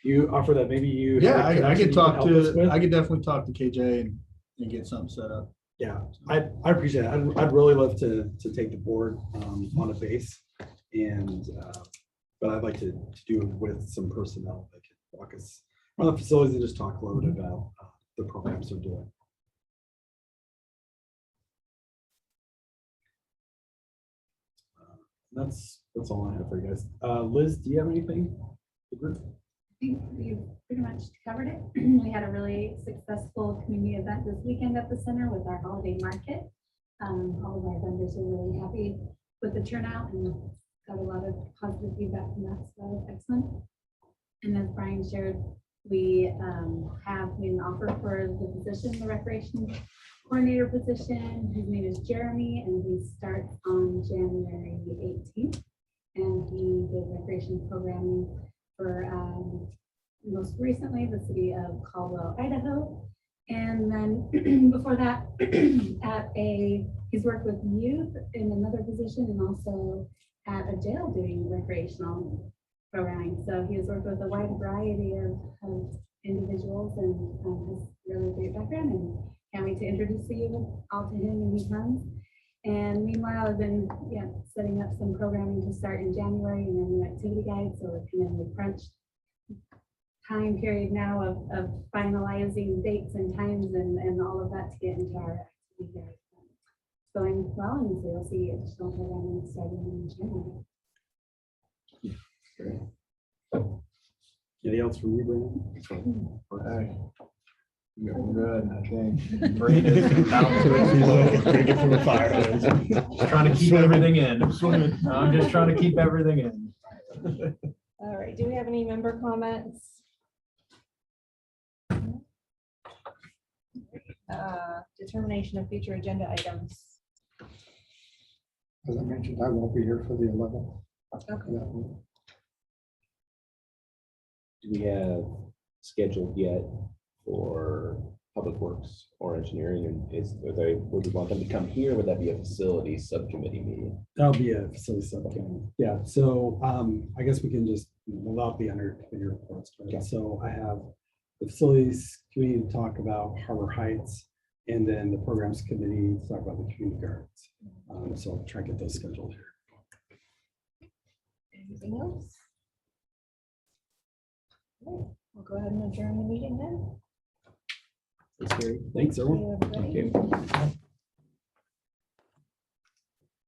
You offer that, maybe you. Yeah, have a I connection could you talk help us to, with? I could definitely talk to KJ and get something set up. Yeah, I appreciate it. I'd really love to take the board on a base and, but I'd like to do it with some personnel that can walk us around the facilities and just talk a little bit about the programs they're doing. That's all I have for you guys. Liz, do you have anything? I think we've pretty much covered it. We had a really successful community event this weekend at the center with our holiday market. All of our vendors are really happy with the turnout and got a lot of positive feedback from that, so that was excellent. And as Brian shared, we have made an offer for the position, the recreation coordinator position. His name is Jeremy, and he starts on January 18th. And he did recreation programming for most recently the city of Caldwell, Idaho. And then before that, he's worked with youth in another position and also at a jail doing recreational programming. So he has worked with a wide variety of individuals and has really great background, and can't wait to introduce you all to him when he comes. And meanwhile, I've been setting up some programming to start in January and a new activity guide. So we're kind of in the crunch time period now of finalizing dates and times and all of that to get into our activity guide. It's going well, and so you'll see additional programming starting in January. Anything else from you, Brandon? Okay. You're good, I think. Brain is bouncing. Gonna get from the fire hose. Just trying to keep everything in. I'm just trying to keep everything in. All right, do we have any member comments? Determination of future agenda items. As I mentioned, I won't be here for the 11th. Okay. Do we have scheduled yet for public works or engineering? And would we want them to come here? Would that be a facility subcommittee meeting? That'll be a facility subcommittee. Yeah, so I guess we can just, without the under committee reports. Right? Okay. So I have the facilities committee to talk about Harbor Heights, and then the programs committee to talk about the community gardens. So I'll try to get those scheduled here. Anything else? Okay, we'll go ahead and adjourn the meeting then. Thanks, everyone. Thank you, everybody. Thank you.